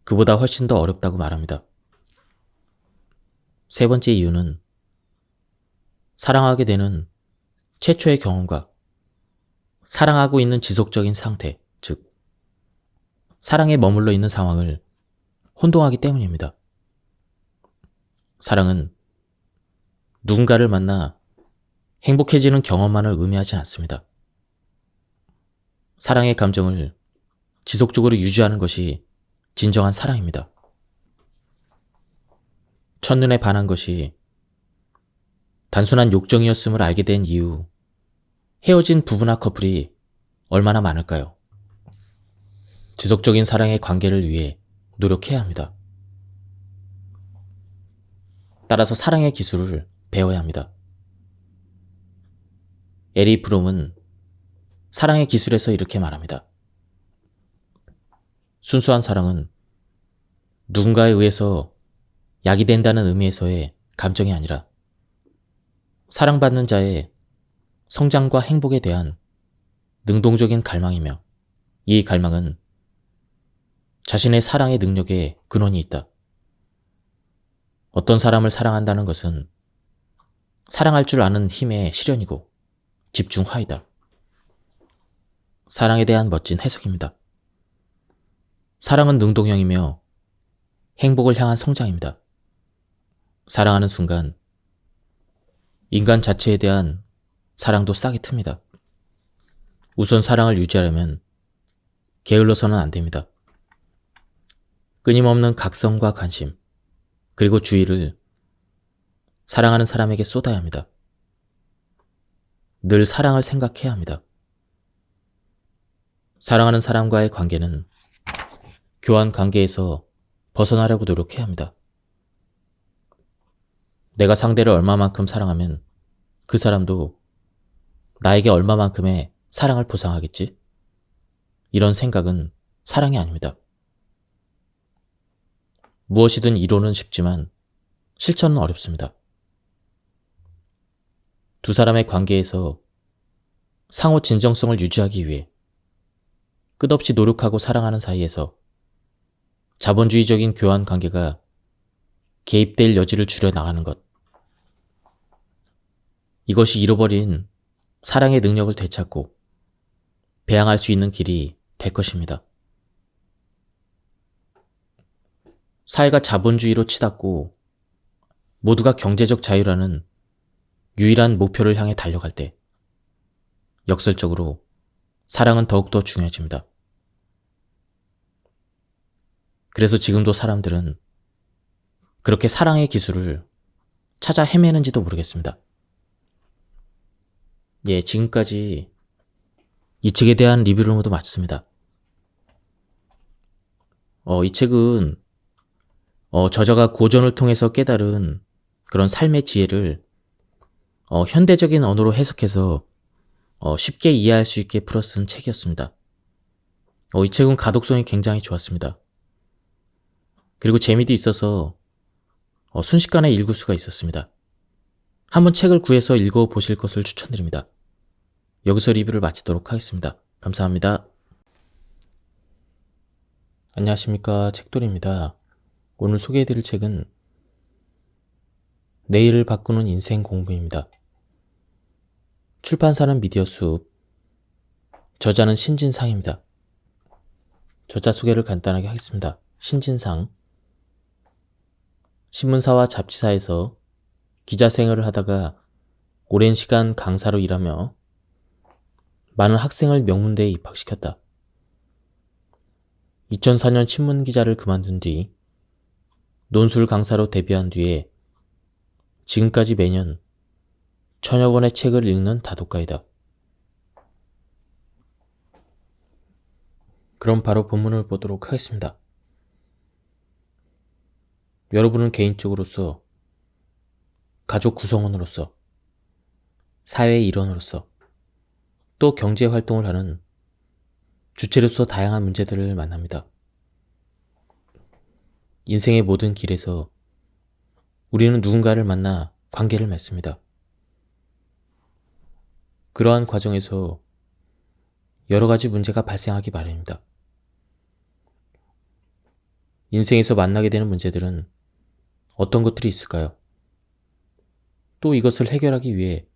그보다 훨씬 더 어렵다고 말합니다. 세 번째 이유는 사랑하게 되는 최초의 경험과 사랑하고 있는 지속적인 상태, 즉 사랑에 머물러 있는 상황을 혼동하기 때문입니다. 사랑은 누군가를 만나 행복해지는 경험만을 의미하지 않습니다. 사랑의 감정을 지속적으로 유지하는 것이 진정한 사랑입니다. 첫눈에 반한 것이 단순한 욕정이었음을 알게 된 이후 헤어진 부부나 커플이 얼마나 많을까요? 지속적인 사랑의 관계를 위해 노력해야 합니다. 따라서 사랑의 기술을 배워야 합니다. 에리 프롬은 사랑의 기술에서 이렇게 말합니다. 순수한 사랑은 누군가에 의해서 야기된다는 의미에서의 감정이 아니라 사랑받는 자의 성장과 행복에 대한 능동적인 갈망이며 이 갈망은 자신의 사랑의 능력에 근원이 있다. 어떤 사람을 사랑한다는 것은 사랑할 줄 아는 힘의 실현이고 집중화이다. 사랑에 대한 멋진 해석입니다. 사랑은 능동형이며 행복을 향한 성장입니다. 사랑하는 순간 인간 자체에 대한 사랑도 싹이 틉니다. 우선 사랑을 유지하려면 게을러서는 안 됩니다. 끊임없는 각성과 관심, 그리고 주의를 사랑하는 사람에게 쏟아야 합니다. 늘 사랑을 생각해야 합니다. 사랑하는 사람과의 관계는 교환 관계에서 벗어나려고 노력해야 합니다. 내가 상대를 얼마만큼 사랑하면 그 사람도 나에게 얼마만큼의 사랑을 보상하겠지? 이런 생각은 사랑이 아닙니다. 무엇이든 이론은 쉽지만 실천은 어렵습니다. 두 사람의 관계에서 상호 진정성을 유지하기 위해 끝없이 노력하고 사랑하는 사이에서 자본주의적인 교환 관계가 개입될 여지를 줄여 나가는 것. 이것이 잃어버린 사랑의 능력을 되찾고 배양할 수 있는 길이 될 것입니다. 사회가 자본주의로 치닫고 모두가 경제적 자유라는 유일한 목표를 향해 달려갈 때 역설적으로 사랑은 더욱더 중요해집니다. 그래서 지금도 사람들은 그렇게 사랑의 기술을 찾아 헤매는지도 모르겠습니다. 예, 지금까지 이 책에 대한 리뷰를 모두 마쳤습니다. 이 책은 저자가 고전을 통해서 깨달은 그런 삶의 지혜를 현대적인 언어로 해석해서 쉽게 이해할 수 있게 풀어 쓴 책이었습니다. 이 책은 가독성이 굉장히 좋았습니다. 그리고 재미도 있어서 순식간에 읽을 수가 있었습니다. 한번 책을 구해서 읽어보실 것을 추천드립니다. 여기서 리뷰를 마치도록 하겠습니다. 감사합니다. 안녕하십니까, 책돌이입니다. 오늘 소개해드릴 책은 내일을 바꾸는 인생 공부입니다. 출판사는 미디어숲, 저자는 신진상입니다. 저자 소개를 간단하게 하겠습니다. 신진상, 신문사와 잡지사에서 기자 생활을 하다가 오랜 시간 강사로 일하며 많은 학생을 명문대에 입학시켰다. 2004년 신문기자를 그만둔 뒤 논술 강사로 데뷔한 뒤에 지금까지 매년 1000여 권의 책을 읽는 다독가이다. 그럼 바로 본문을 보도록 하겠습니다. 여러분은 개인적으로서, 가족 구성원으로서, 사회의 일원으로서, 또 경제활동을 하는 주체로서 다양한 문제들을 만납니다. 인생의 모든 길에서 우리는 누군가를 만나 관계를 맺습니다. 그러한 과정에서 여러 가지 문제가 발생하기 마련입니다. 인생에서 만나게 되는 문제들은 어떤 것들이 있을까요? 또 이것을 해결하기 위해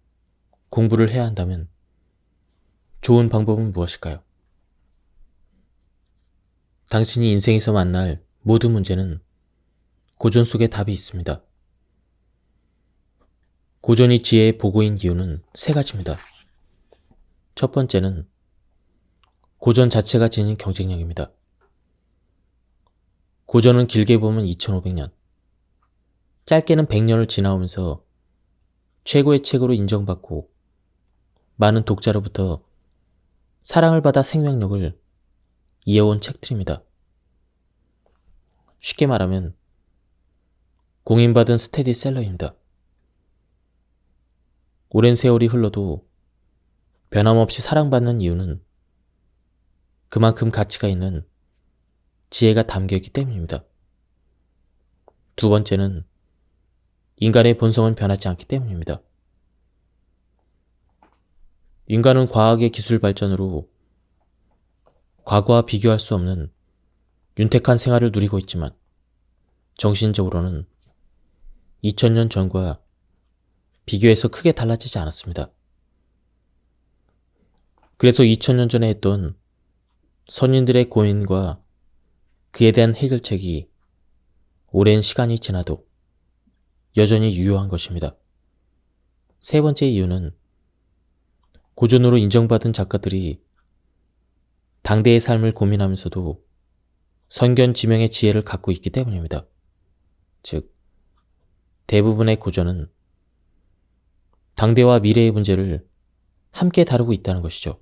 공부를 해야 한다면 좋은 방법은 무엇일까요? 당신이 인생에서 만날 모든 문제는 고전 속에 답이 있습니다. 고전이 지혜의 보고인 이유는 세 가지입니다. 첫 번째는 고전 자체가 지닌 경쟁력입니다. 고전은 길게 보면 2500년, 짧게는 100년을 지나오면서 최고의 책으로 인정받고 많은 독자로부터 사랑을 받아 생명력을 이어온 책들입니다. 쉽게 말하면 공인받은 스테디셀러입니다. 오랜 세월이 흘러도 변함없이 사랑받는 이유는 그만큼 가치가 있는 지혜가 담겨있기 때문입니다. 두 번째는 인간의 본성은 변하지 않기 때문입니다. 인간은 과학의 기술 발전으로 과거와 비교할 수 없는 윤택한 생활을 누리고 있지만 정신적으로는 2000년 전과 비교해서 크게 달라지지 않았습니다. 그래서 2000년 전에 했던 선인들의 고민과 그에 대한 해결책이 오랜 시간이 지나도 여전히 유효한 것입니다. 세 번째 이유는 고전으로 인정받은 작가들이 당대의 삶을 고민하면서도 선견지명의 지혜를 갖고 있기 때문입니다. 즉, 대부분의 고전은 당대와 미래의 문제를 함께 다루고 있다는 것이죠.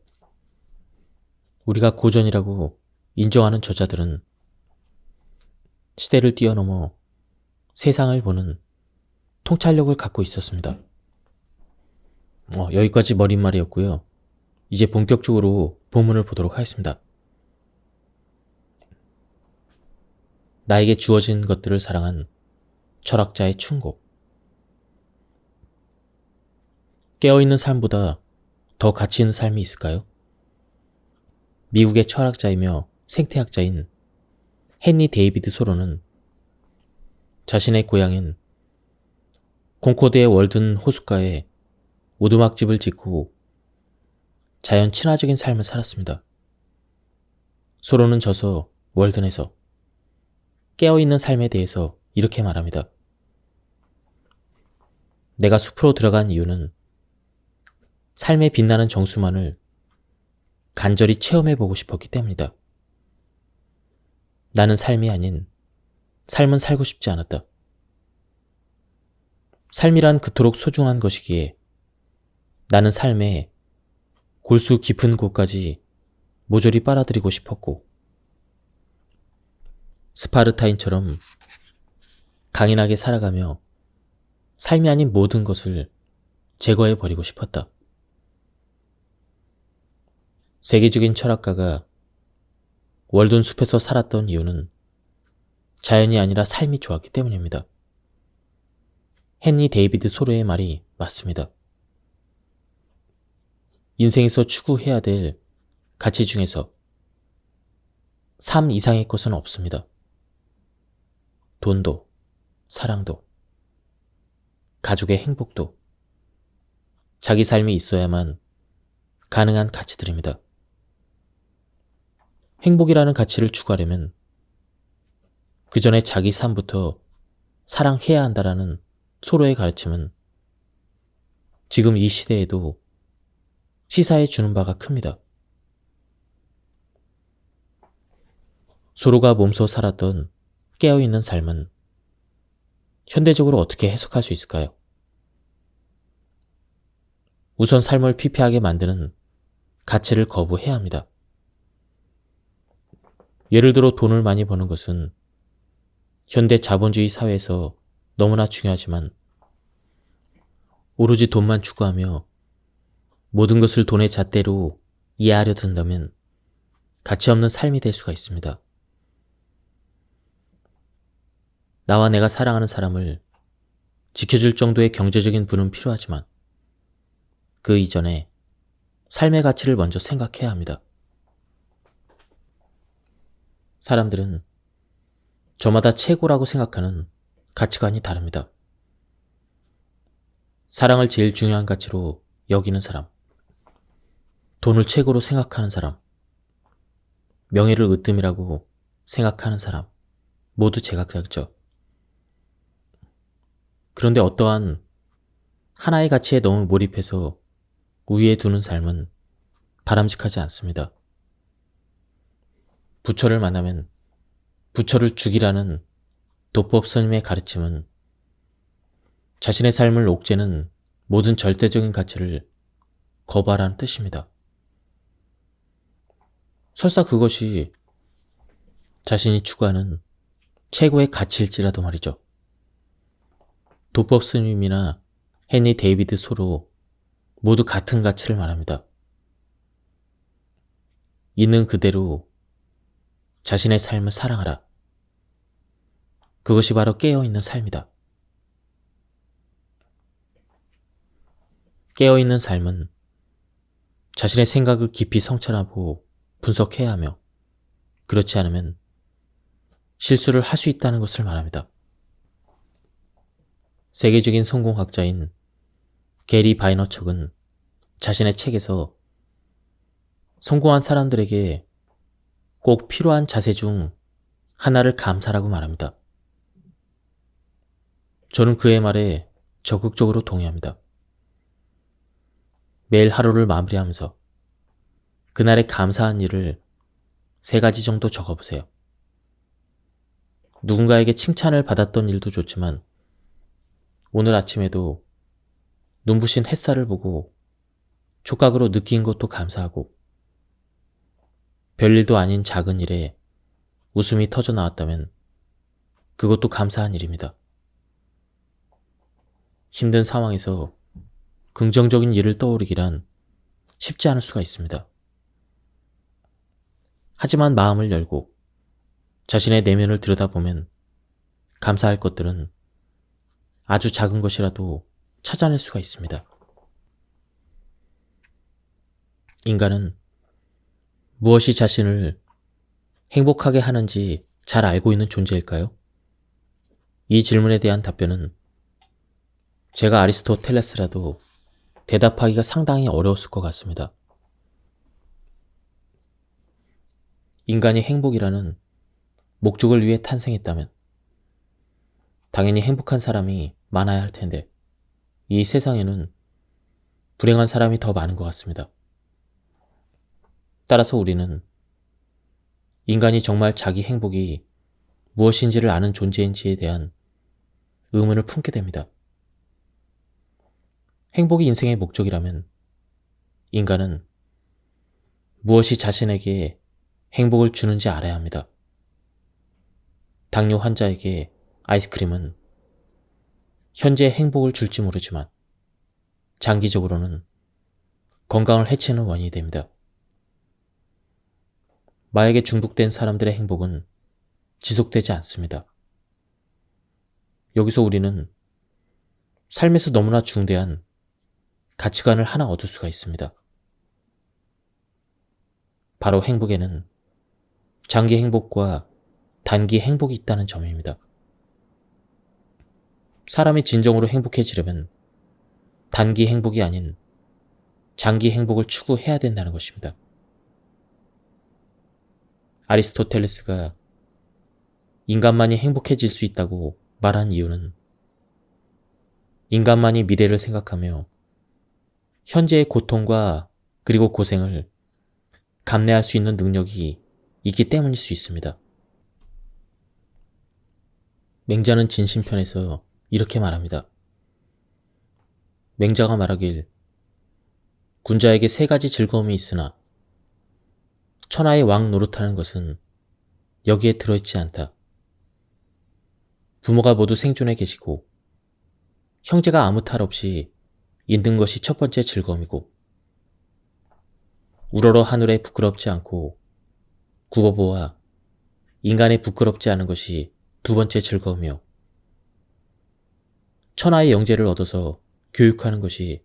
우리가 고전이라고 인정하는 저자들은 시대를 뛰어넘어 세상을 보는 통찰력을 갖고 있었습니다. 여기까지 머릿말이었고요. 이제 본격적으로 본문을 보도록 하겠습니다. 나에게 주어진 것들을 사랑한 철학자의 충고. 깨어있는 삶보다 더 가치 있는 삶이 있을까요? 미국의 철학자이며 생태학자인 헨리 데이비드 소로는 자신의 고향인 콩코드의 월든 호숫가에 오두막집을 짓고 자연 친화적인 삶을 살았습니다. 소로는 저서 월든에서 깨어있는 삶에 대해서 이렇게 말합니다. 내가 숲으로 들어간 이유는 삶의 빛나는 정수만을 간절히 체험해보고 싶었기 때문이다. 나는 삶이 아닌 삶은 살고 싶지 않았다. 삶이란 그토록 소중한 것이기에 나는 삶의 골수 깊은 곳까지 모조리 빨아들이고 싶었고, 스파르타인처럼 강인하게 살아가며 삶이 아닌 모든 것을 제거해버리고 싶었다. 세계적인 철학가가 월든 숲에서 살았던 이유는 자연이 아니라 삶이 좋았기 때문입니다. 헨리 데이비드 소로의 말이 맞습니다. 인생에서 추구해야 될 가치 중에서 삶 이상의 것은 없습니다. 돈도, 사랑도, 가족의 행복도, 자기 삶이 있어야만 가능한 가치들입니다. 행복이라는 가치를 추구하려면 그 전에 자기 삶부터 사랑해야 한다라는 소로의 가르침은 지금 이 시대에도 시사해 주는 바가 큽니다. 소로가 몸소 살았던 깨어있는 삶은 현대적으로 어떻게 해석할 수 있을까요? 우선 삶을 피폐하게 만드는 가치를 거부해야 합니다. 예를 들어 돈을 많이 버는 것은 현대 자본주의 사회에서 너무나 중요하지만 오로지 돈만 추구하며 모든 것을 돈의 잣대로 이해하려 든다면 가치 없는 삶이 될 수가 있습니다. 나와 내가 사랑하는 사람을 지켜줄 정도의 경제적인 부는 필요하지만 그 이전에 삶의 가치를 먼저 생각해야 합니다. 사람들은 저마다 최고라고 생각하는 가치관이 다릅니다. 사랑을 제일 중요한 가치로 여기는 사람, 돈을 최고로 생각하는 사람, 명예를 으뜸이라고 생각하는 사람, 모두 제각각이죠. 그런데 어떠한 하나의 가치에 너무 몰입해서 우위에 두는 삶은 바람직하지 않습니다. 부처를 만나면 부처를 죽이라는 도법 스님의 가르침은 자신의 삶을 옥죄는 모든 절대적인 가치를 거부하라는 뜻입니다. 설사 그것이 자신이 추구하는 최고의 가치일지라도 말이죠. 도법 스님이나 헨리 데이비드 소로 모두 같은 가치를 말합니다. 있는 그대로 자신의 삶을 사랑하라. 그것이 바로 깨어있는 삶이다. 깨어있는 삶은 자신의 생각을 깊이 성찰하고 분석해야 하며 그렇지 않으면 실수를 할 수 있다는 것을 말합니다. 세계적인 성공학자인 게리 바이너척은 자신의 책에서 성공한 사람들에게 꼭 필요한 자세 중 하나를 감사라고 말합니다. 저는 그의 말에 적극적으로 동의합니다. 매일 하루를 마무리하면서 그날의 감사한 일을 3가지 정도 적어보세요. 누군가에게 칭찬을 받았던 일도 좋지만 오늘 아침에도 눈부신 햇살을 보고 촉각으로 느낀 것도 감사하고 별일도 아닌 작은 일에 웃음이 터져 나왔다면 그것도 감사한 일입니다. 힘든 상황에서 긍정적인 일을 떠올리기란 쉽지 않을 수가 있습니다. 하지만 마음을 열고 자신의 내면을 들여다보면 감사할 것들은 아주 작은 것이라도 찾아낼 수가 있습니다. 인간은 무엇이 자신을 행복하게 하는지 잘 알고 있는 존재일까요? 이 질문에 대한 답변은 제가 아리스토텔레스라도 대답하기가 상당히 어려웠을 것 같습니다. 인간이 행복이라는 목적을 위해 탄생했다면 당연히 행복한 사람이 많아야 할 텐데 이 세상에는 불행한 사람이 더 많은 것 같습니다. 따라서 우리는 인간이 정말 자기 행복이 무엇인지를 아는 존재인지에 대한 의문을 품게 됩니다. 행복이 인생의 목적이라면 인간은 무엇이 자신에게 행복을 주는지 알아야 합니다. 당뇨 환자에게 아이스크림은 현재의 행복을 줄지 모르지만 장기적으로는 건강을 해치는 원인이 됩니다. 마약에 중독된 사람들의 행복은 지속되지 않습니다. 여기서 우리는 삶에서 너무나 중대한 가치관을 하나 얻을 수가 있습니다. 바로 행복에는 장기 행복과 단기 행복이 있다는 점입니다. 사람이 진정으로 행복해지려면 단기 행복이 아닌 장기 행복을 추구해야 된다는 것입니다. 아리스토텔레스가 인간만이 행복해질 수 있다고 말한 이유는 인간만이 미래를 생각하며 현재의 고통과 그리고 고생을 감내할 수 있는 능력이 있기 때문일 수 있습니다. 맹자는 진심편에서 이렇게 말합니다. 맹자가 말하길 군자에게 3가지 즐거움이 있으나 천하의 왕 노릇하는 것은 여기에 들어있지 않다. 부모가 모두 생존해 계시고 형제가 아무 탈 없이 있는 것이 첫 번째 즐거움이고 우러러 하늘에 부끄럽지 않고 구버보와 인간에 부끄럽지 않은 것이 2번째 즐거움이요. 천하의 영재를 얻어서 교육하는 것이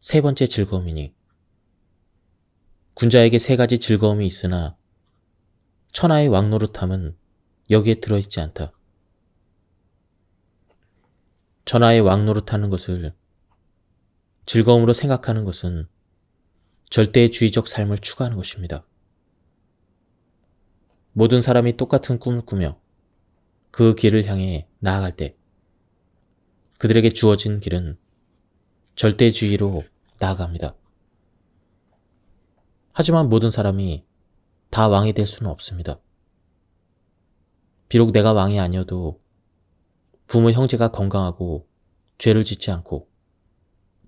3번째 즐거움이니 군자에게 3가지 즐거움이 있으나 천하의 왕노릇함은 여기에 들어있지 않다. 천하의 왕노릇하는 것을 즐거움으로 생각하는 것은 절대주의적 삶을 추구하는 것입니다. 모든 사람이 똑같은 꿈을 꾸며 그 길을 향해 나아갈 때 그들에게 주어진 길은 절대주의로 나아갑니다. 하지만 모든 사람이 다 왕이 될 수는 없습니다. 비록 내가 왕이 아니어도 부모 형제가 건강하고 죄를 짓지 않고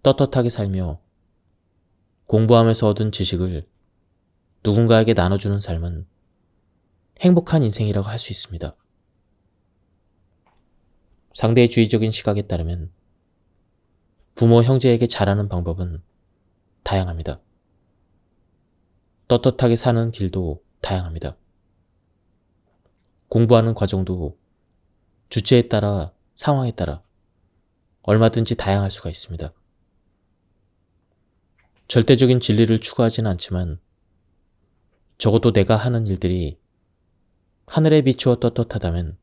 떳떳하게 살며 공부하면서 얻은 지식을 누군가에게 나눠주는 삶은 행복한 인생이라고 할 수 있습니다. 상대주의적인 시각에 따르면 부모 형제에게 잘하는 방법은 다양합니다. 떳떳하게 사는 길도 다양합니다. 공부하는 과정도 주체에 따라 상황에 따라 얼마든지 다양할 수가 있습니다. 절대적인 진리를 추구하지는 않지만 적어도 내가 하는 일들이 하늘에 비추어 떳떳하다면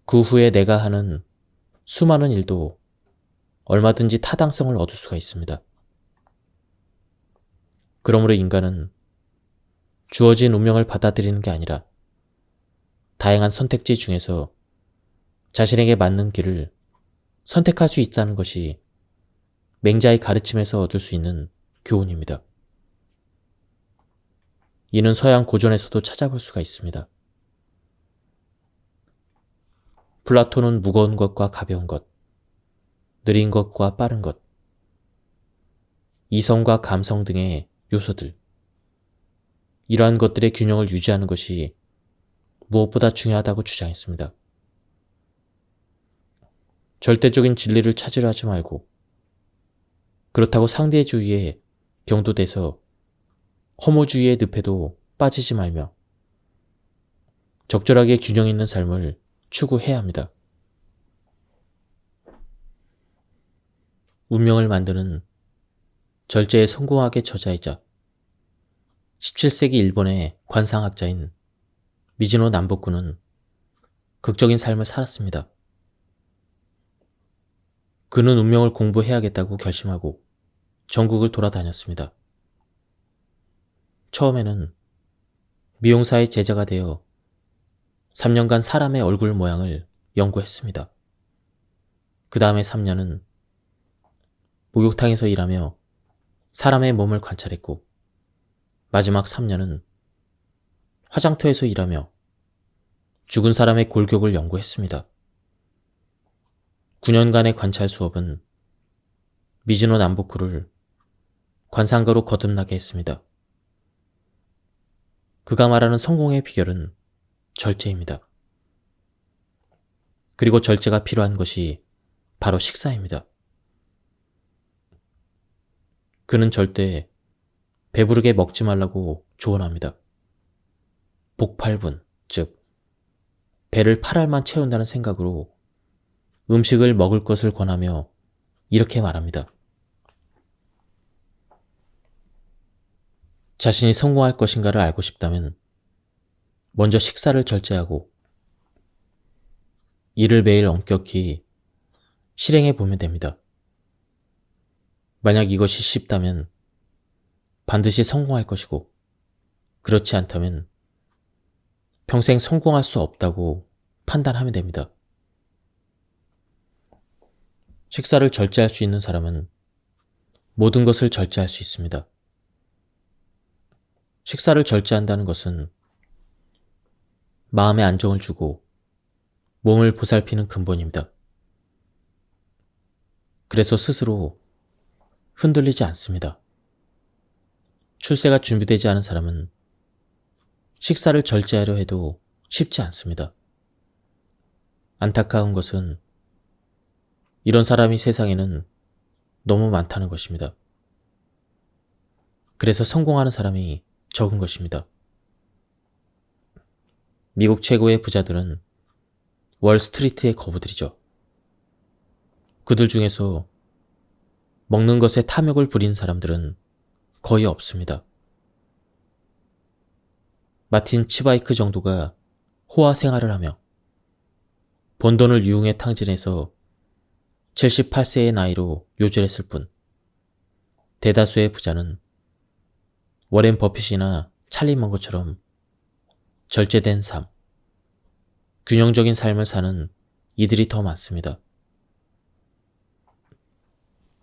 그 후에 내가 하는 수많은 일도 얼마든지 타당성을 얻을 수가 있습니다. 그러므로 인간은 주어진 운명을 받아들이는 게 아니라 다양한 선택지 중에서 자신에게 맞는 길을 선택할 수 있다는 것이 맹자의 가르침에서 얻을 수 있는 교훈입니다. 이는 서양 고전에서도 찾아볼 수가 있습니다. 플라톤은 무거운 것과 가벼운 것, 느린 것과 빠른 것, 이성과 감성 등의 요소들, 이러한 것들의 균형을 유지하는 것이 무엇보다 중요하다고 주장했습니다. 절대적인 진리를 찾으려 하지 말고 그렇다고 상대주의에 경도돼서 허무주의의 늪에도 빠지지 말며 적절하게 균형 있는 삶을 추구해야 합니다. 운명을 만드는 절제의 성공학의 저자이자 17세기 일본의 관상학자인 미즈노 남보쿠는 극적인 삶을 살았습니다. 그는 운명을 공부해야겠다고 결심하고 전국을 돌아다녔습니다. 처음에는 미용사의 제자가 되어 3년간 사람의 얼굴 모양을 연구했습니다. 그 다음에 3년은 목욕탕에서 일하며 사람의 몸을 관찰했고 마지막 3년은 화장터에서 일하며 죽은 사람의 골격을 연구했습니다. 9년간의 관찰 수업은 미즈노 남부쿠를 관상가로 거듭나게 했습니다. 그가 말하는 성공의 비결은 절제입니다. 그리고 절제가 필요한 것이 바로 식사입니다. 그는 절대 배부르게 먹지 말라고 조언합니다. 복팔분, 즉 배를 8알만 채운다는 생각으로 음식을 먹을 것을 권하며 이렇게 말합니다. 자신이 성공할 것인가를 알고 싶다면 먼저 식사를 절제하고 이를 매일 엄격히 실행해 보면 됩니다. 만약 이것이 쉽다면 반드시 성공할 것이고 그렇지 않다면 평생 성공할 수 없다고 판단하면 됩니다. 식사를 절제할 수 있는 사람은 모든 것을 절제할 수 있습니다. 식사를 절제한다는 것은 마음에 안정을 주고 몸을 보살피는 근본입니다. 그래서 스스로 흔들리지 않습니다. 출세가 준비되지 않은 사람은 식사를 절제하려 해도 쉽지 않습니다. 안타까운 것은 이런 사람이 세상에는 너무 많다는 것입니다. 그래서 성공하는 사람이 적은 것입니다. 미국 최고의 부자들은 월스트리트의 거부들이죠. 그들 중에서 먹는 것에 탐욕을 부린 사람들은 거의 없습니다. 마틴 치바이크 정도가 호화 생활을 하며 번 돈을 유흥에 탕진해서 78세의 나이로 요절했을 뿐 대다수의 부자는 워렌 버핏이나 찰리 먼거처럼 절제된 삶, 균형적인 삶을 사는 이들이 더 많습니다.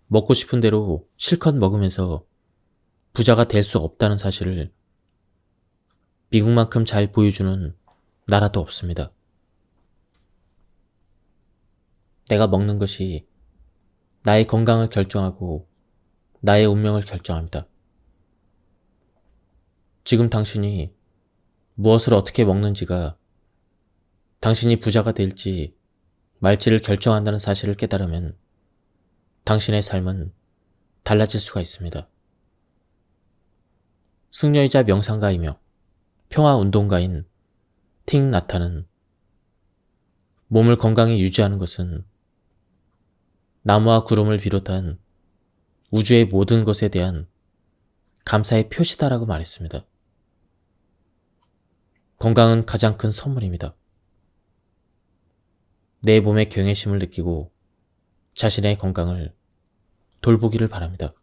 먹고 싶은 대로 실컷 먹으면서 부자가 될 수 없다는 사실을 미국만큼 잘 보여주는 나라도 없습니다. 내가 먹는 것이 나의 건강을 결정하고 나의 운명을 결정합니다. 지금 당신이 무엇을 어떻게 먹는지가 당신이 부자가 될지 말지를 결정한다는 사실을 깨달으면 당신의 삶은 달라질 수가 있습니다. 승려이자 명상가이며 평화운동가인 틱 나타는 몸을 건강히 유지하는 것은 나무와 구름을 비롯한 우주의 모든 것에 대한 감사의 표시다라고 말했습니다. 건강은 가장 큰 선물입니다. 내 몸의 경외심을 느끼고 자신의 건강을 돌보기를 바랍니다.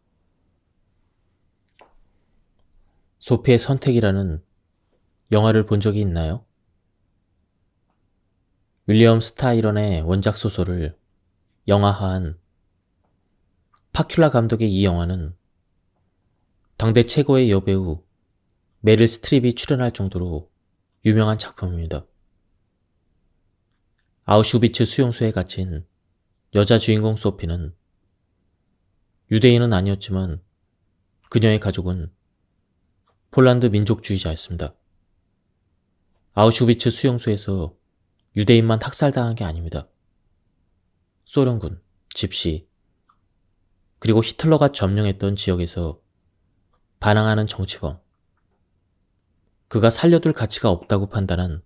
소피의 선택이라는 영화를 본 적이 있나요? 윌리엄 스타이런의 원작 소설을 영화화한 파큘라 감독의 이 영화는 당대 최고의 여배우 메릴 스트립이 출연할 정도로 유명한 작품입니다. 아우슈비츠 수용소에 갇힌 여자 주인공 소피는 유대인은 아니었지만 그녀의 가족은 폴란드 민족주의자였습니다. 아우슈비츠 수용소에서 유대인만 학살당한 게 아닙니다. 소련군, 집시, 그리고 히틀러가 점령했던 지역에서 반항하는 정치범, 그가 살려둘 가치가 없다고 판단한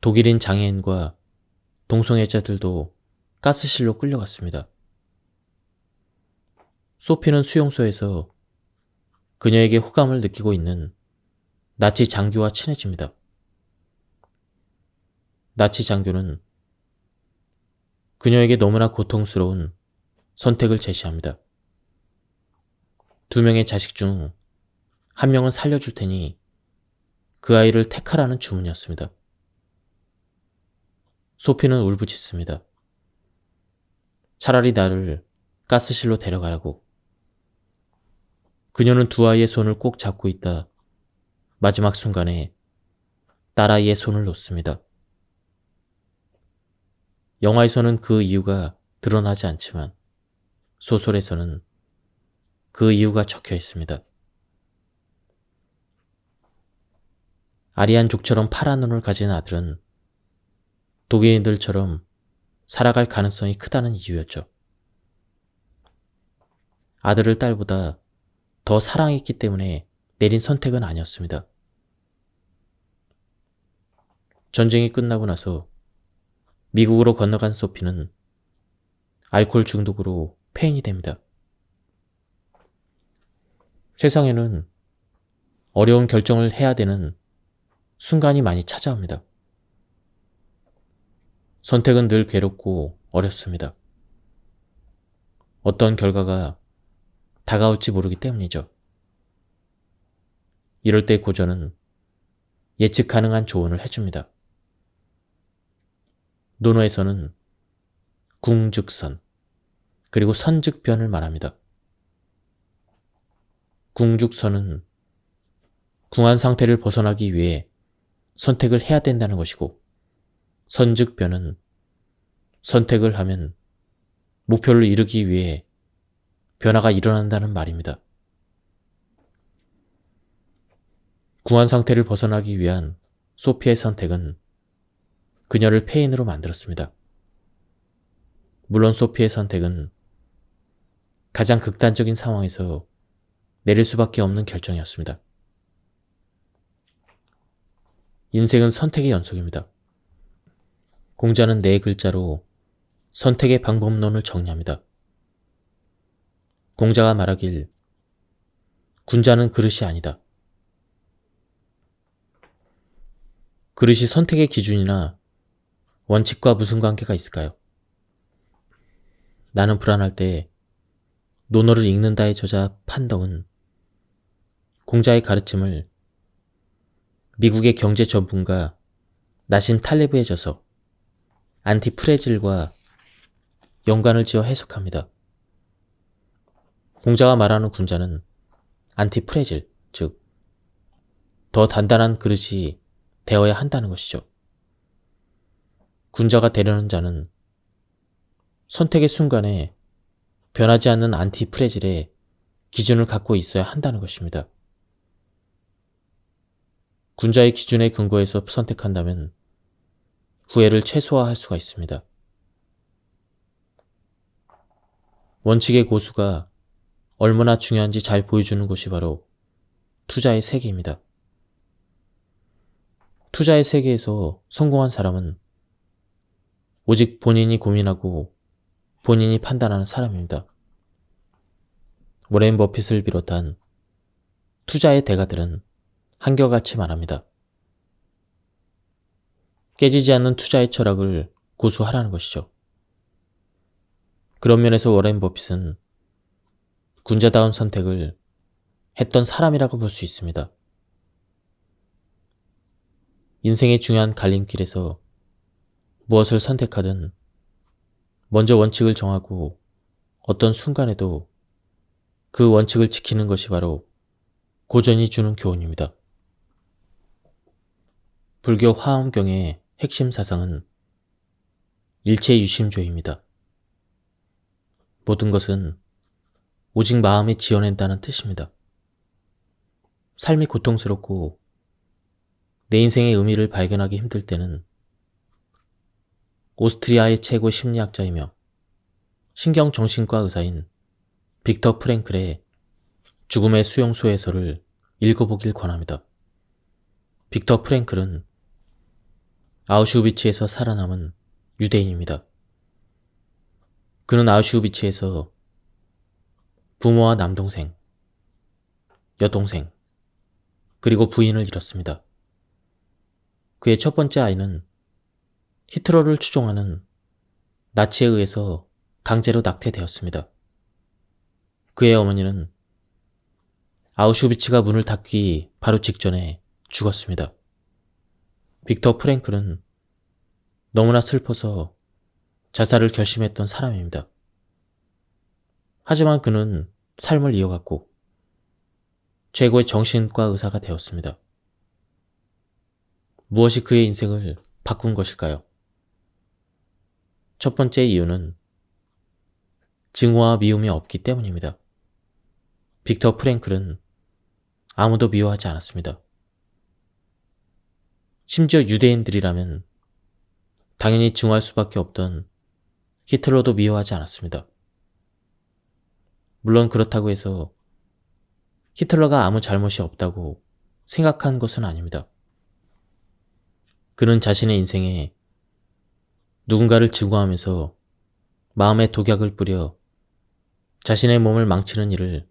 독일인 장애인과 동성애자들도 가스실로 끌려갔습니다. 소피는 수용소에서 그녀에게 호감을 느끼고 있는 나치 장교와 친해집니다. 나치 장교는 그녀에게 너무나 고통스러운 선택을 제시합니다. 2명의 자식 중 1명은 살려줄 테니 그 아이를 택하라는 주문이었습니다. 소피는 울부짖습니다. 차라리 나를 가스실로 데려가라고. 그녀는 2 아이의 손을 꼭 잡고 있다 마지막 순간에 딸아이의 손을 놓습니다. 영화에서는 그 이유가 드러나지 않지만 소설에서는 그 이유가 적혀 있습니다. 아리안족처럼 파란 눈을 가진 아들은 독일인들처럼 살아갈 가능성이 크다는 이유였죠. 아들을 딸보다 더 사랑했기 때문에 내린 선택은 아니었습니다. 전쟁이 끝나고 나서 미국으로 건너간 소피는 알코올 중독으로 폐인이 됩니다. 세상에는 어려운 결정을 해야 되는 순간이 많이 찾아옵니다. 선택은 늘 괴롭고 어렵습니다. 어떤 결과가 다가올지 모르기 때문이죠. 이럴 때 고전은 예측 가능한 조언을 해줍니다. 논어에서는 궁즉선, 그리고 선즉변을 말합니다. 궁즉선은 궁한 상태를 벗어나기 위해 선택을 해야 된다는 것이고, 선즉변은 선택을 하면 목표를 이루기 위해 변화가 일어난다는 말입니다. 궁한 상태를 벗어나기 위한 소피의 선택은 그녀를 폐인으로 만들었습니다. 물론 소피의 선택은 가장 극단적인 상황에서 내릴 수밖에 없는 결정이었습니다. 인생은 선택의 연속입니다. 공자는 4글자로 선택의 방법론을 정리합니다. 공자가 말하길 군자는 그릇이 아니다. 그릇이 선택의 기준이나 원칙과 무슨 관계가 있을까요? 나는 불안할 때 논어를 읽는다의 저자 판덕은 공자의 가르침을 미국의 경제 전문가 나심 탈레브에 져서 안티프레질과 연관을 지어 해석합니다. 공자가 말하는 군자는 안티프레질, 즉 더 단단한 그릇이 되어야 한다는 것이죠. 군자가 되려는 자는 선택의 순간에 변하지 않는 안티프레질의 기준을 갖고 있어야 한다는 것입니다. 군자의 기준에 근거해서 선택한다면 후회를 최소화할 수가 있습니다. 원칙의 고수가 얼마나 중요한지 잘 보여주는 곳이 바로 투자의 세계입니다. 투자의 세계에서 성공한 사람은 오직 본인이 고민하고 본인이 판단하는 사람입니다. 워렌 버핏을 비롯한 투자의 대가들은 한결같이 말합니다. 깨지지 않는 투자의 철학을 고수하라는 것이죠. 그런 면에서 워렌 버핏은 군자다운 선택을 했던 사람이라고 볼 수 있습니다. 인생의 중요한 갈림길에서 무엇을 선택하든 먼저 원칙을 정하고 어떤 순간에도 그 원칙을 지키는 것이 바로 고전이 주는 교훈입니다. 불교 화엄경의 핵심 사상은 일체유심조입니다. 모든 것은 오직 마음이 지어낸다는 뜻입니다. 삶이 고통스럽고 내 인생의 의미를 발견하기 힘들 때는 오스트리아의 최고 심리학자이며 신경정신과 의사인 빅터 프랭클의 죽음의 수용소에서를 읽어보길 권합니다. 빅터 프랭클은 아우슈비츠에서 살아남은 유대인입니다. 그는 아우슈비츠에서 부모와 남동생, 여동생, 그리고 부인을 잃었습니다. 그의 첫 번째 아이는 히틀러를 추종하는 나치에 의해서 강제로 낙태되었습니다. 그의 어머니는 아우슈비츠가 문을 닫기 바로 직전에 죽었습니다. 빅터 프랭클은 너무나 슬퍼서 자살을 결심했던 사람입니다. 하지만 그는 삶을 이어갔고 최고의 정신과 의사가 되었습니다. 무엇이 그의 인생을 바꾼 것일까요? 첫 번째 이유는 증오와 미움이 없기 때문입니다. 빅터 프랭클은 아무도 미워하지 않았습니다. 심지어 유대인들이라면 당연히 증오할 수밖에 없던 히틀러도 미워하지 않았습니다. 물론 그렇다고 해서 히틀러가 아무 잘못이 없다고 생각한 것은 아닙니다. 그는 자신의 인생에 누군가를 증오하면서 마음에 독약을 뿌려 자신의 몸을 망치는 일을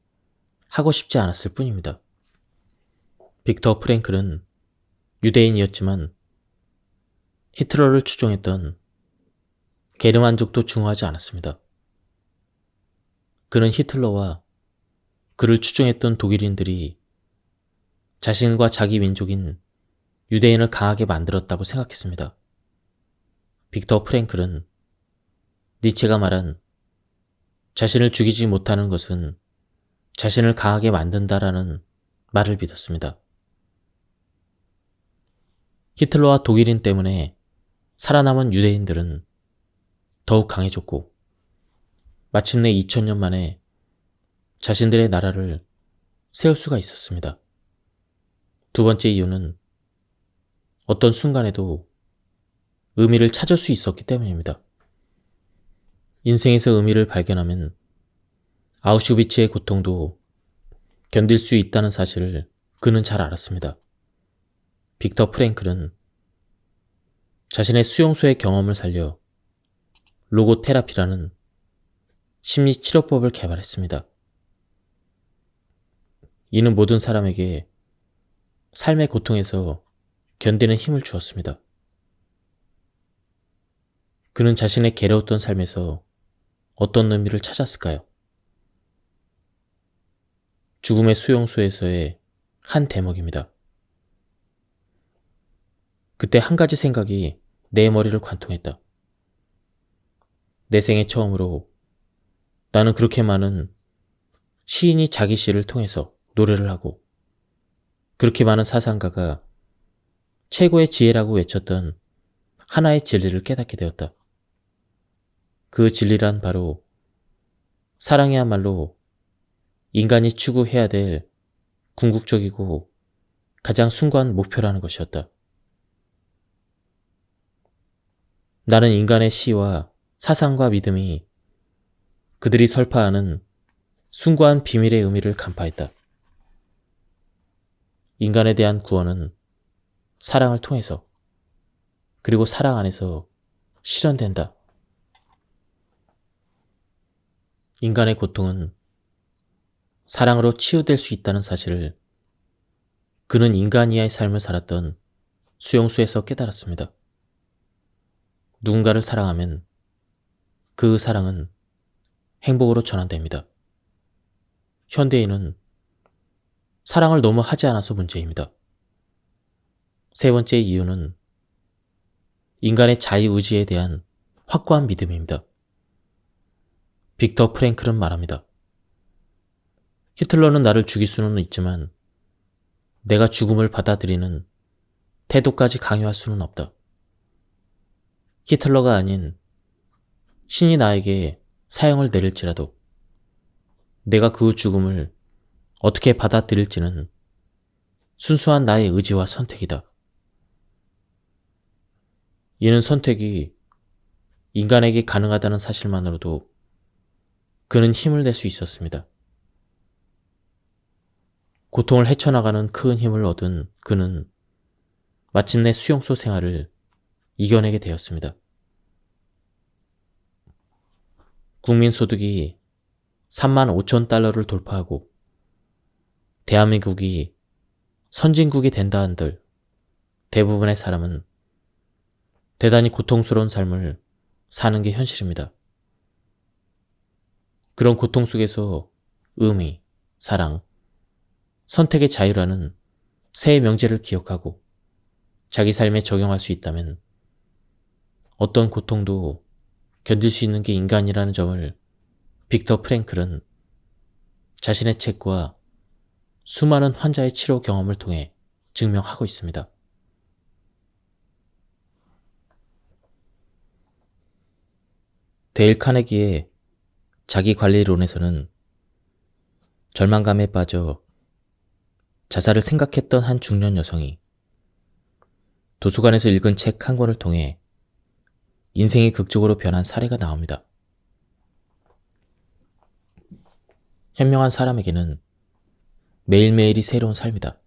하고 싶지 않았을 뿐입니다. 빅터 프랭클은 유대인이었지만 히틀러를 추종했던 게르만족도 증오하지 않았습니다. 그는 히틀러와 그를 추종했던 독일인들이 자신과 자기 민족인 유대인을 강하게 만들었다고 생각했습니다. 빅터 프랭클은 니체가 말한 자신을 죽이지 못하는 것은 자신을 강하게 만든다라는 말을 믿었습니다. 히틀러와 독일인 때문에 살아남은 유대인들은 더욱 강해졌고 마침내 2000년 만에 자신들의 나라를 세울 수가 있었습니다. 두 번째 이유는 어떤 순간에도 의미를 찾을 수 있었기 때문입니다. 인생에서 의미를 발견하면 아우슈비츠의 고통도 견딜 수 있다는 사실을 그는 잘 알았습니다. 빅터 프랭클은 자신의 수용소의 경험을 살려 로고테라피라는 심리치료법을 개발했습니다. 이는 모든 사람에게 삶의 고통에서 견디는 힘을 주었습니다. 그는 자신의 괴로웠던 삶에서 어떤 의미를 찾았을까요? 죽음의 수용소에서의 한 대목입니다. 그때 한 가지 생각이 내 머리를 관통했다. 내 생애 처음으로 나는 그렇게 많은 시인이 자기 시를 통해서 노래를 하고 그렇게 많은 사상가가 최고의 지혜라고 외쳤던 하나의 진리를 깨닫게 되었다. 그 진리란 바로 사랑이야말로 인간이 추구해야 될 궁극적이고 가장 숭고한 목표라는 것이었다. 나는 인간의 시와 사상과 믿음이 그들이 설파하는 숭고한 비밀의 의미를 간파했다. 인간에 대한 구원은 사랑을 통해서 그리고 사랑 안에서 실현된다. 인간의 고통은 사랑으로 치유될 수 있다는 사실을 그는 인간 이하의 삶을 살았던 수용소에서 깨달았습니다. 누군가를 사랑하면 그 사랑은 행복으로 전환됩니다. 현대인은 사랑을 너무 하지 않아서 문제입니다. 세 번째 이유는 인간의 자유의지에 대한 확고한 믿음입니다. 빅터 프랭클은 말합니다. 히틀러는 나를 죽일 수는 있지만 내가 죽음을 받아들이는 태도까지 강요할 수는 없다. 히틀러가 아닌 신이 나에게 사형을 내릴지라도 내가 그 죽음을 어떻게 받아들일지는 순수한 나의 의지와 선택이다. 이는 선택이 인간에게 가능하다는 사실만으로도 그는 힘을 낼 수 있었습니다. 고통을 헤쳐나가는 큰 힘을 얻은 그는 마침내 수용소 생활을 이겨내게 되었습니다. 국민소득이 3만 5천 달러를 돌파하고 대한민국이 선진국이 된다 한들 대부분의 사람은 대단히 고통스러운 삶을 사는 게 현실입니다. 그런 고통 속에서 의미, 사랑, 선택의 자유라는 세 명제를 기억하고 자기 삶에 적용할 수 있다면 어떤 고통도 견딜 수 있는 게 인간이라는 점을 빅터 프랭클은 자신의 책과 수많은 환자의 치료 경험을 통해 증명하고 있습니다. 데일 카네기의 자기관리론에서는 절망감에 빠져 자살을 생각했던 한 중년 여성이 도서관에서 읽은 책 한 권을 통해 인생이 극적으로 변한 사례가 나옵니다. 현명한 사람에게는 매일매일이 새로운 삶이다.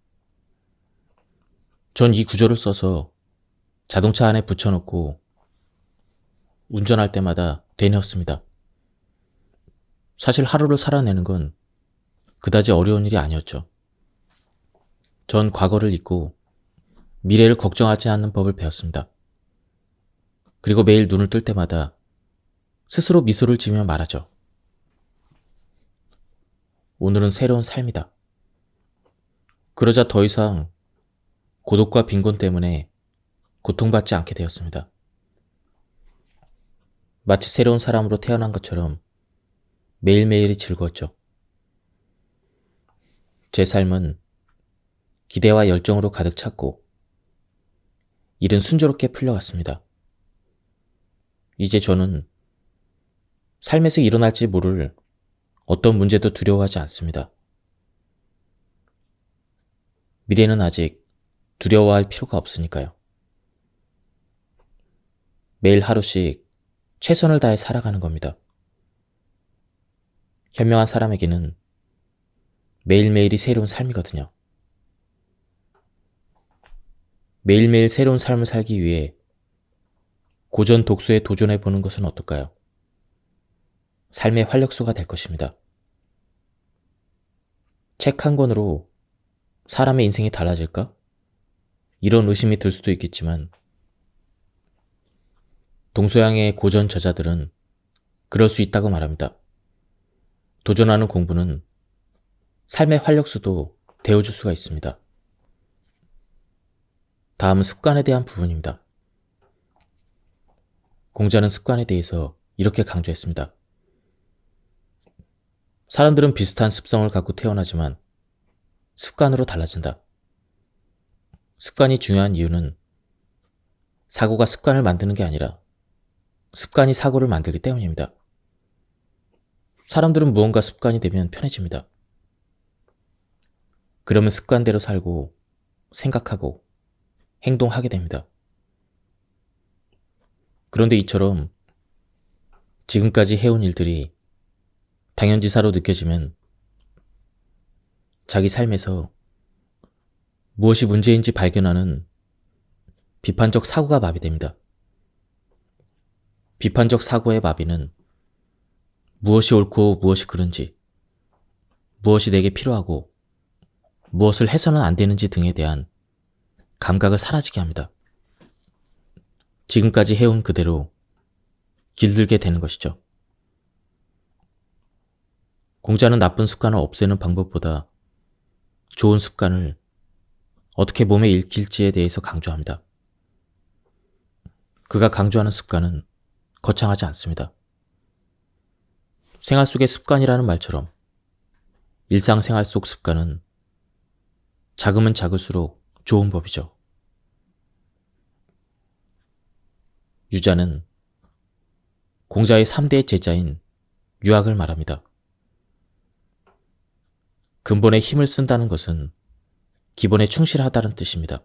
전 이 구절을 써서 자동차 안에 붙여놓고 운전할 때마다 되뇌었습니다. 사실 하루를 살아내는 건 그다지 어려운 일이 아니었죠. 전 과거를 잊고 미래를 걱정하지 않는 법을 배웠습니다. 그리고 매일 눈을 뜰 때마다 스스로 미소를 지으며 말하죠. 오늘은 새로운 삶이다. 그러자 더 이상 고독과 빈곤 때문에 고통받지 않게 되었습니다. 마치 새로운 사람으로 태어난 것처럼 매일매일이 즐거웠죠. 제 삶은 기대와 열정으로 가득 찼고 일은 순조롭게 풀려갔습니다. 이제 저는 삶에서 일어날지 모를 어떤 문제도 두려워하지 않습니다. 미래는 아직 두려워할 필요가 없으니까요. 매일 하루씩 최선을 다해 살아가는 겁니다. 현명한 사람에게는 매일매일이 새로운 삶이거든요. 매일매일 새로운 삶을 살기 위해 고전 독서에 도전해보는 것은 어떨까요? 삶의 활력소가 될 것입니다. 책 한 권으로 사람의 인생이 달라질까? 이런 의심이 들 수도 있겠지만 동서양의 고전 저자들은 그럴 수 있다고 말합니다. 도전하는 공부는 삶의 활력소도 되어줄 수가 있습니다. 다음은 습관에 대한 부분입니다. 공자는 습관에 대해서 이렇게 강조했습니다. 사람들은 비슷한 습성을 갖고 태어나지만 습관으로 달라진다. 습관이 중요한 이유는 사고가 습관을 만드는 게 아니라 습관이 사고를 만들기 때문입니다. 사람들은 무언가 습관이 되면 편해집니다. 그러면 습관대로 살고 생각하고 행동하게 됩니다. 그런데 이처럼 지금까지 해온 일들이 당연지사로 느껴지면 자기 삶에서 무엇이 문제인지 발견하는 비판적 사고가 마비됩니다. 비판적 사고의 마비는 무엇이 옳고 무엇이 그른지, 무엇이 내게 필요하고 무엇을 해서는 안 되는지 등에 대한 감각을 사라지게 합니다. 지금까지 해온 그대로 길들게 되는 것이죠. 공자는 나쁜 습관을 없애는 방법보다 좋은 습관을 어떻게 몸에 익힐지에 대해서 강조합니다. 그가 강조하는 습관은 거창하지 않습니다. 생활 속의 습관이라는 말처럼 일상생활 속 습관은 작으면 작을수록 좋은 법이죠. 유자는 공자의 3대 제자인 유학을 말합니다. 근본에 힘을 쓴다는 것은 기본에 충실하다는 뜻입니다.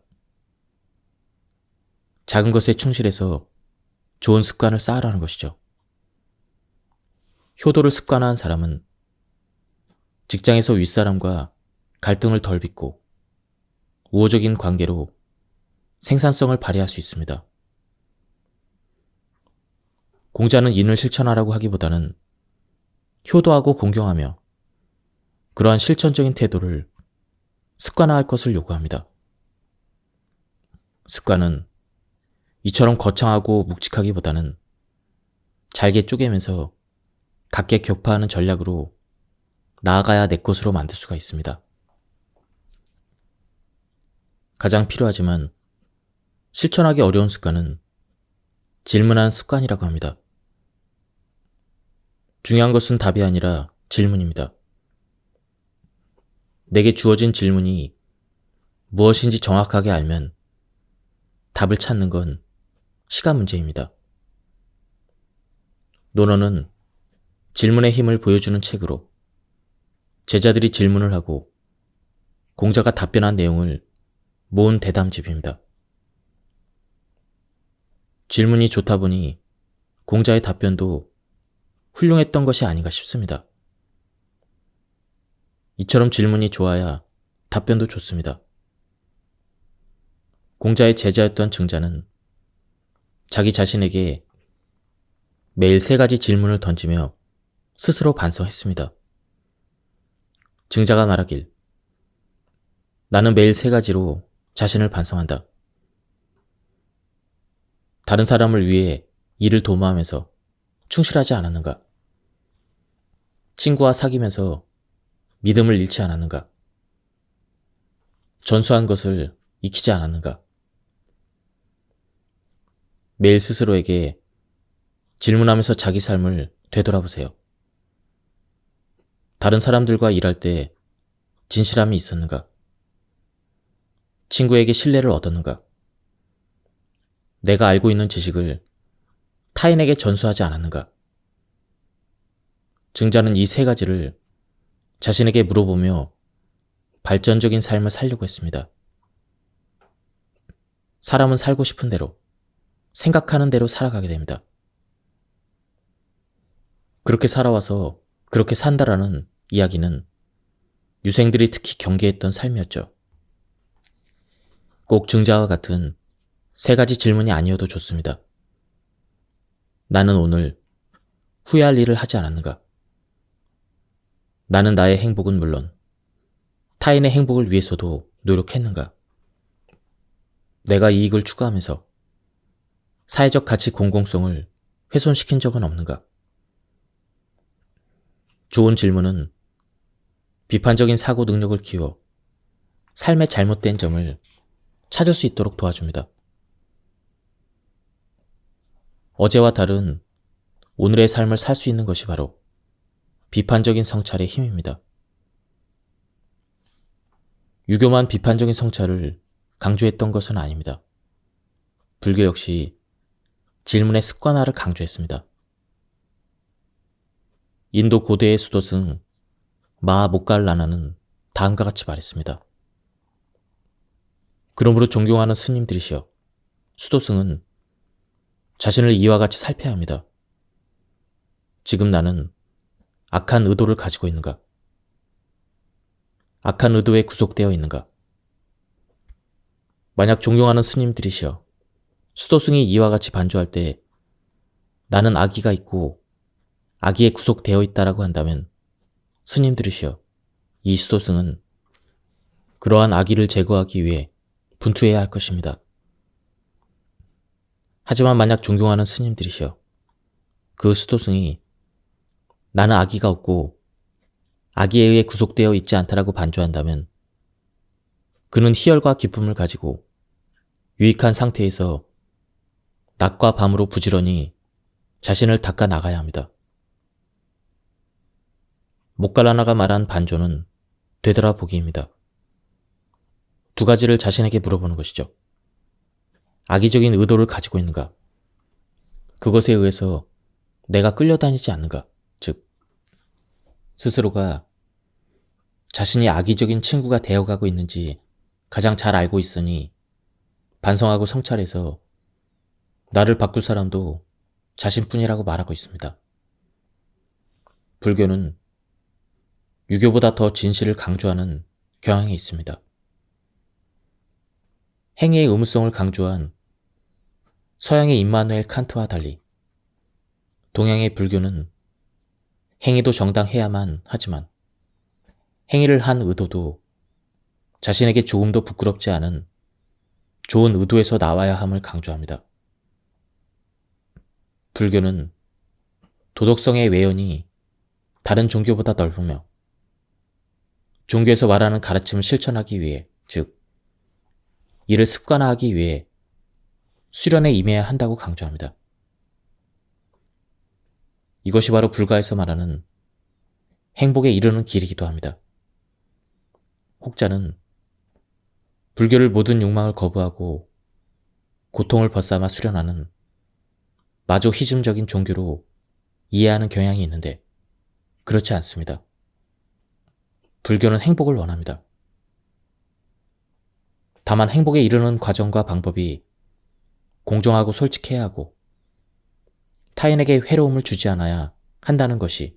작은 것에 충실해서 좋은 습관을 쌓으라는 것이죠. 효도를 습관화한 사람은 직장에서 윗사람과 갈등을 덜 빚고 우호적인 관계로 생산성을 발휘할 수 있습니다. 공자는 인을 실천하라고 하기보다는 효도하고 공경하며 그러한 실천적인 태도를 습관화할 것을 요구합니다. 습관은 이처럼 거창하고 묵직하기보다는 잘게 쪼개면서 각계 격파하는 전략으로 나아가야 내 것으로 만들 수가 있습니다. 가장 필요하지만 실천하기 어려운 습관은 질문하는 습관이라고 합니다. 중요한 것은 답이 아니라 질문입니다. 내게 주어진 질문이 무엇인지 정확하게 알면 답을 찾는 건 시간 문제입니다. 논어는 질문의 힘을 보여주는 책으로 제자들이 질문을 하고 공자가 답변한 내용을 모은 대담집입니다. 질문이 좋다 보니 공자의 답변도 훌륭했던 것이 아닌가 싶습니다. 이처럼 질문이 좋아야 답변도 좋습니다. 공자의 제자였던 증자는 자기 자신에게 매일 3가지 질문을 던지며 스스로 반성했습니다. 증자가 말하길, 나는 매일 3가지로 자신을 반성한다. 다른 사람을 위해 일을 도모하면서 충실하지 않았는가? 친구와 사귀면서 믿음을 잃지 않았는가? 전수한 것을 익히지 않았는가? 매일 스스로에게 질문하면서 자기 삶을 되돌아보세요. 다른 사람들과 일할 때 진실함이 있었는가? 친구에게 신뢰를 얻었는가? 내가 알고 있는 지식을 타인에게 전수하지 않았는가? 증자는 이 3가지를 자신에게 물어보며 발전적인 삶을 살려고 했습니다. 사람은 살고 싶은 대로, 생각하는 대로 살아가게 됩니다. 그렇게 살아와서 그렇게 산다라는 이야기는 유생들이 특히 경계했던 삶이었죠. 꼭 증자와 같은 3가지 질문이 아니어도 좋습니다. 나는 오늘 후회할 일을 하지 않았는가? 나는 나의 행복은 물론 타인의 행복을 위해서도 노력했는가? 내가 이익을 추구하면서 사회적 가치 공공성을 훼손시킨 적은 없는가? 좋은 질문은 비판적인 사고 능력을 키워 삶의 잘못된 점을 찾을 수 있도록 도와줍니다. 어제와 다른 오늘의 삶을 살 수 있는 것이 바로 비판적인 성찰의 힘입니다. 유교만 비판적인 성찰을 강조했던 것은 아닙니다. 불교 역시 질문의 습관화를 강조했습니다. 인도 고대의 수도승 마하 모갈라나는 다음과 같이 말했습니다. 그러므로 존경하는 스님들이시여, 수도승은 자신을 이와 같이 살펴야 합니다. 지금 나는 악한 의도를 가지고 있는가? 악한 의도에 구속되어 있는가? 만약 존경하는 스님들이시여, 수도승이 이와 같이 반주할 때 나는 악의가 있고 악의에 구속되어 있다라고 한다면 스님들이시여, 이 수도승은 그러한 악의를 제거하기 위해 분투해야 할 것입니다. 하지만 만약 존경하는 스님들이시여, 그 수도승이 나는 악의가 없고 악의에 의해 구속되어 있지 않다라고 반주한다면 그는 희열과 기쁨을 가지고 유익한 상태에서 낮과 밤으로 부지런히 자신을 닦아 나가야 합니다. 모갈라나가 말한 반조는 되돌아보기입니다. 2가지를 자신에게 물어보는 것이죠. 악의적인 의도를 가지고 있는가? 그것에 의해서 내가 끌려다니지 않는가? 즉, 스스로가 자신이 악의적인 친구가 되어가고 있는지 가장 잘 알고 있으니 반성하고 성찰해서 나를 바꿀 사람도 자신뿐이라고 말하고 있습니다. 불교는 유교보다 더 진실을 강조하는 경향이 있습니다. 행위의 의무성을 강조한 서양의 임마누엘 칸트와 달리 동양의 불교는 행위도 정당해야만 하지만 행위를 한 의도도 자신에게 조금도 부끄럽지 않은 좋은 의도에서 나와야 함을 강조합니다. 불교는 도덕성의 외연이 다른 종교보다 넓으며 종교에서 말하는 가르침을 실천하기 위해, 즉 이를 습관화하기 위해 수련에 임해야 한다고 강조합니다. 이것이 바로 불가에서 말하는 행복에 이르는 길이기도 합니다. 혹자는 불교를 모든 욕망을 거부하고 고통을 벗삼아 수련하는 마조히즘적인 종교로 이해하는 경향이 있는데 그렇지 않습니다. 불교는 행복을 원합니다. 다만 행복에 이르는 과정과 방법이 공정하고 솔직해야 하고 타인에게 괴로움을 주지 않아야 한다는 것이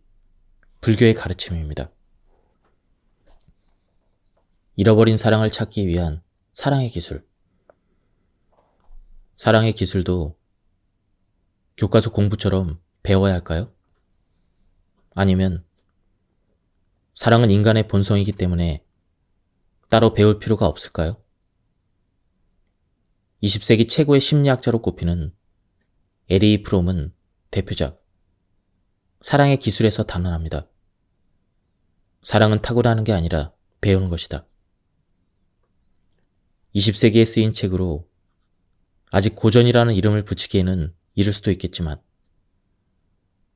불교의 가르침입니다. 잃어버린 사랑을 찾기 위한 사랑의 기술. 사랑의 기술도 교과서 공부처럼 배워야 할까요? 아니면 사랑은 인간의 본성이기 때문에 따로 배울 필요가 없을까요? 20세기 최고의 심리학자로 꼽히는 에리 프롬은 대표작 사랑의 기술에서 단언합니다. 사랑은 타고나는 게 아니라 배우는 것이다. 20세기에 쓰인 책으로 아직 고전이라는 이름을 붙이기에는 이를 수도 있겠지만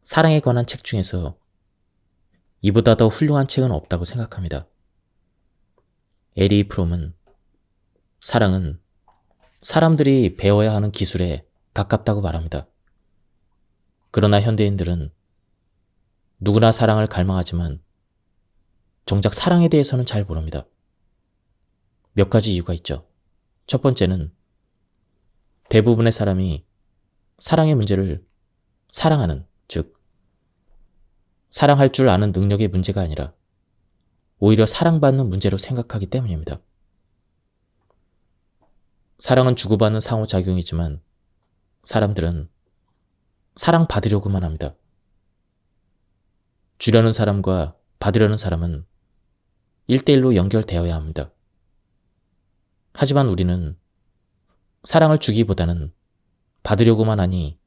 사랑에 관한 책 중에서 이보다 더 훌륭한 책은 없다고 생각합니다. 에리 프롬은 사랑은 사람들이 배워야 하는 기술에 가깝다고 말합니다. 그러나 현대인들은 누구나 사랑을 갈망하지만 정작 사랑에 대해서는 잘 모릅니다. 몇 가지 이유가 있죠. 첫 번째는 대부분의 사람이 사랑의 문제를 사랑하는, 즉 사랑할 줄 아는 능력의 문제가 아니라 오히려 사랑받는 문제로 생각하기 때문입니다. 사랑은 주고받는 상호작용이지만 사람들은 사랑받으려고만 합니다. 주려는 사람과 받으려는 사람은 1대1로 연결되어야 합니다. 하지만 우리는 사랑을 주기보다는 받으려고만 하니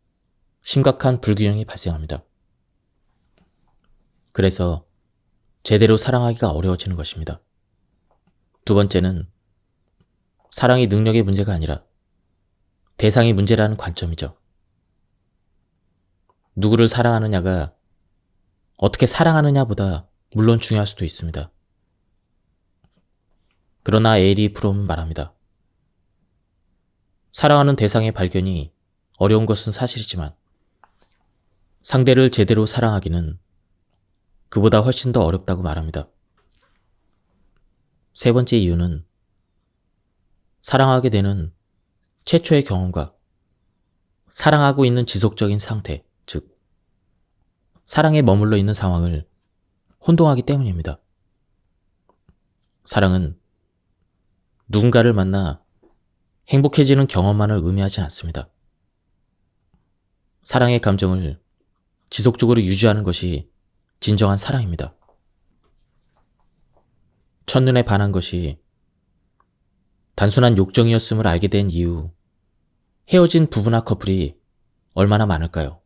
심각한 불균형이 발생합니다. 그래서 제대로 사랑하기가 어려워지는 것입니다. 두 번째는 사랑이 능력의 문제가 아니라 대상이 문제라는 관점이죠. 누구를 사랑하느냐가 어떻게 사랑하느냐보다 물론 중요할 수도 있습니다. 그러나 에리 프롬은 말합니다. 사랑하는 대상의 발견이 어려운 것은 사실이지만 상대를 제대로 사랑하기는 그보다 훨씬 더 어렵다고 말합니다. 세 번째 이유는 사랑하게 되는 최초의 경험과 사랑하고 있는 지속적인 상태, 즉 사랑에 머물러 있는 상황을 혼동하기 때문입니다. 사랑은 누군가를 만나 행복해지는 경험만을 의미하지 않습니다. 사랑의 감정을 지속적으로 유지하는 것이 진정한 사랑입니다. 첫눈에 반한 것이 단순한 욕정이었음을 알게 된 이후 헤어진 부부나 커플이 얼마나 많을까요?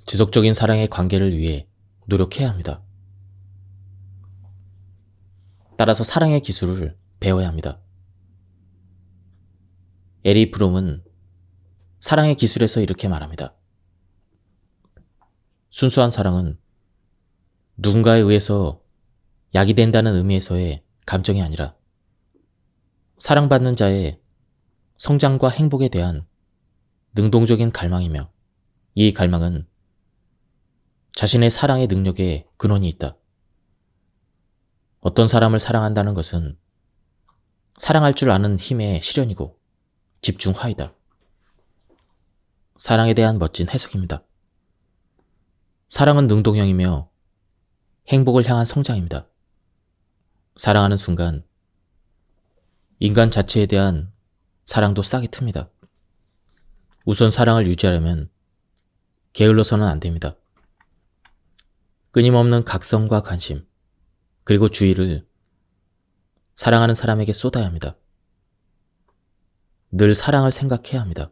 지속적인 사랑의 관계를 위해 노력해야 합니다. 따라서 사랑의 기술을 배워야 합니다. 에리 프롬은 사랑의 기술에서 이렇게 말합니다. 순수한 사랑은 누군가에 의해서 야기된다는 의미에서의 감정이 아니라 사랑받는 자의 성장과 행복에 대한 능동적인 갈망이며 이 갈망은 자신의 사랑의 능력에 근원이 있다. 어떤 사람을 사랑한다는 것은 사랑할 줄 아는 힘의 실현이고 집중화이다. 사랑에 대한 멋진 해석입니다. 사랑은 능동형이며 행복을 향한 성장입니다. 사랑하는 순간 인간 자체에 대한 사랑도 싹이 틉니다. 우선 사랑을 유지하려면 게을러서는 안 됩니다. 끊임없는 각성과 관심, 그리고 주의를 사랑하는 사람에게 쏟아야 합니다. 늘 사랑을 생각해야 합니다.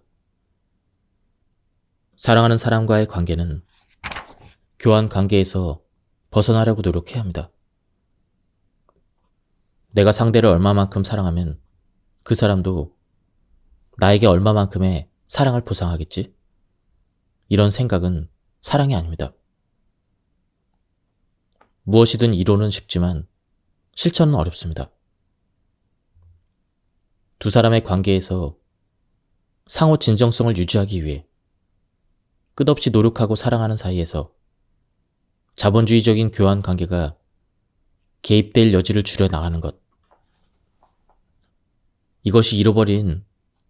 사랑하는 사람과의 관계는 교환 관계에서 벗어나려고 노력해야 합니다. 내가 상대를 얼마만큼 사랑하면 그 사람도 나에게 얼마만큼의 사랑을 보상하겠지? 이런 생각은 사랑이 아닙니다. 무엇이든 이론은 쉽지만 실천은 어렵습니다. 두 사람의 관계에서 상호 진정성을 유지하기 위해 끝없이 노력하고 사랑하는 사이에서 자본주의적인 교환 관계가 개입될 여지를 줄여 나가는 것. 이것이 잃어버린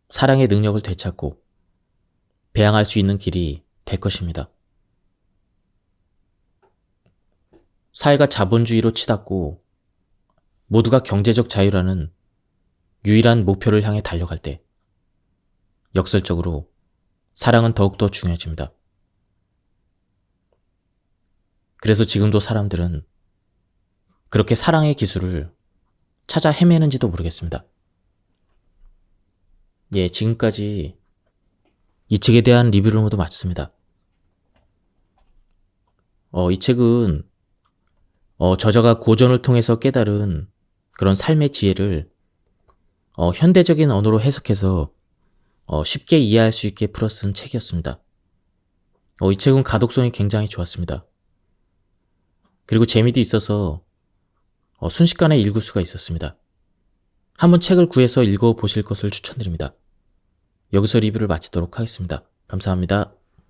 사랑의 능력을 되찾고 배양할 수 있는 길이 될 것입니다. 사회가 자본주의로 치닫고 모두가 경제적 자유라는 유일한 목표를 향해 달려갈 때 역설적으로 사랑은 더욱더 중요해집니다. 그래서 지금도 사람들은 그렇게 사랑의 기술을 찾아 헤매는지도 모르겠습니다. 예, 지금까지 이 책에 대한 리뷰를 모두 마쳤습니다. 이 책은 저자가 고전을 통해서 깨달은 그런 삶의 지혜를 현대적인 언어로 해석해서 쉽게 이해할 수 있게 풀어 쓴 책이었습니다. 이 책은 가독성이 굉장히 좋았습니다. 그리고 재미도 있어서 순식간에 읽을 수가 있었습니다. 한번 책을 구해서 읽어보실 것을 추천드립니다. 여기서 리뷰를 마치도록 하겠습니다. 감사합니다.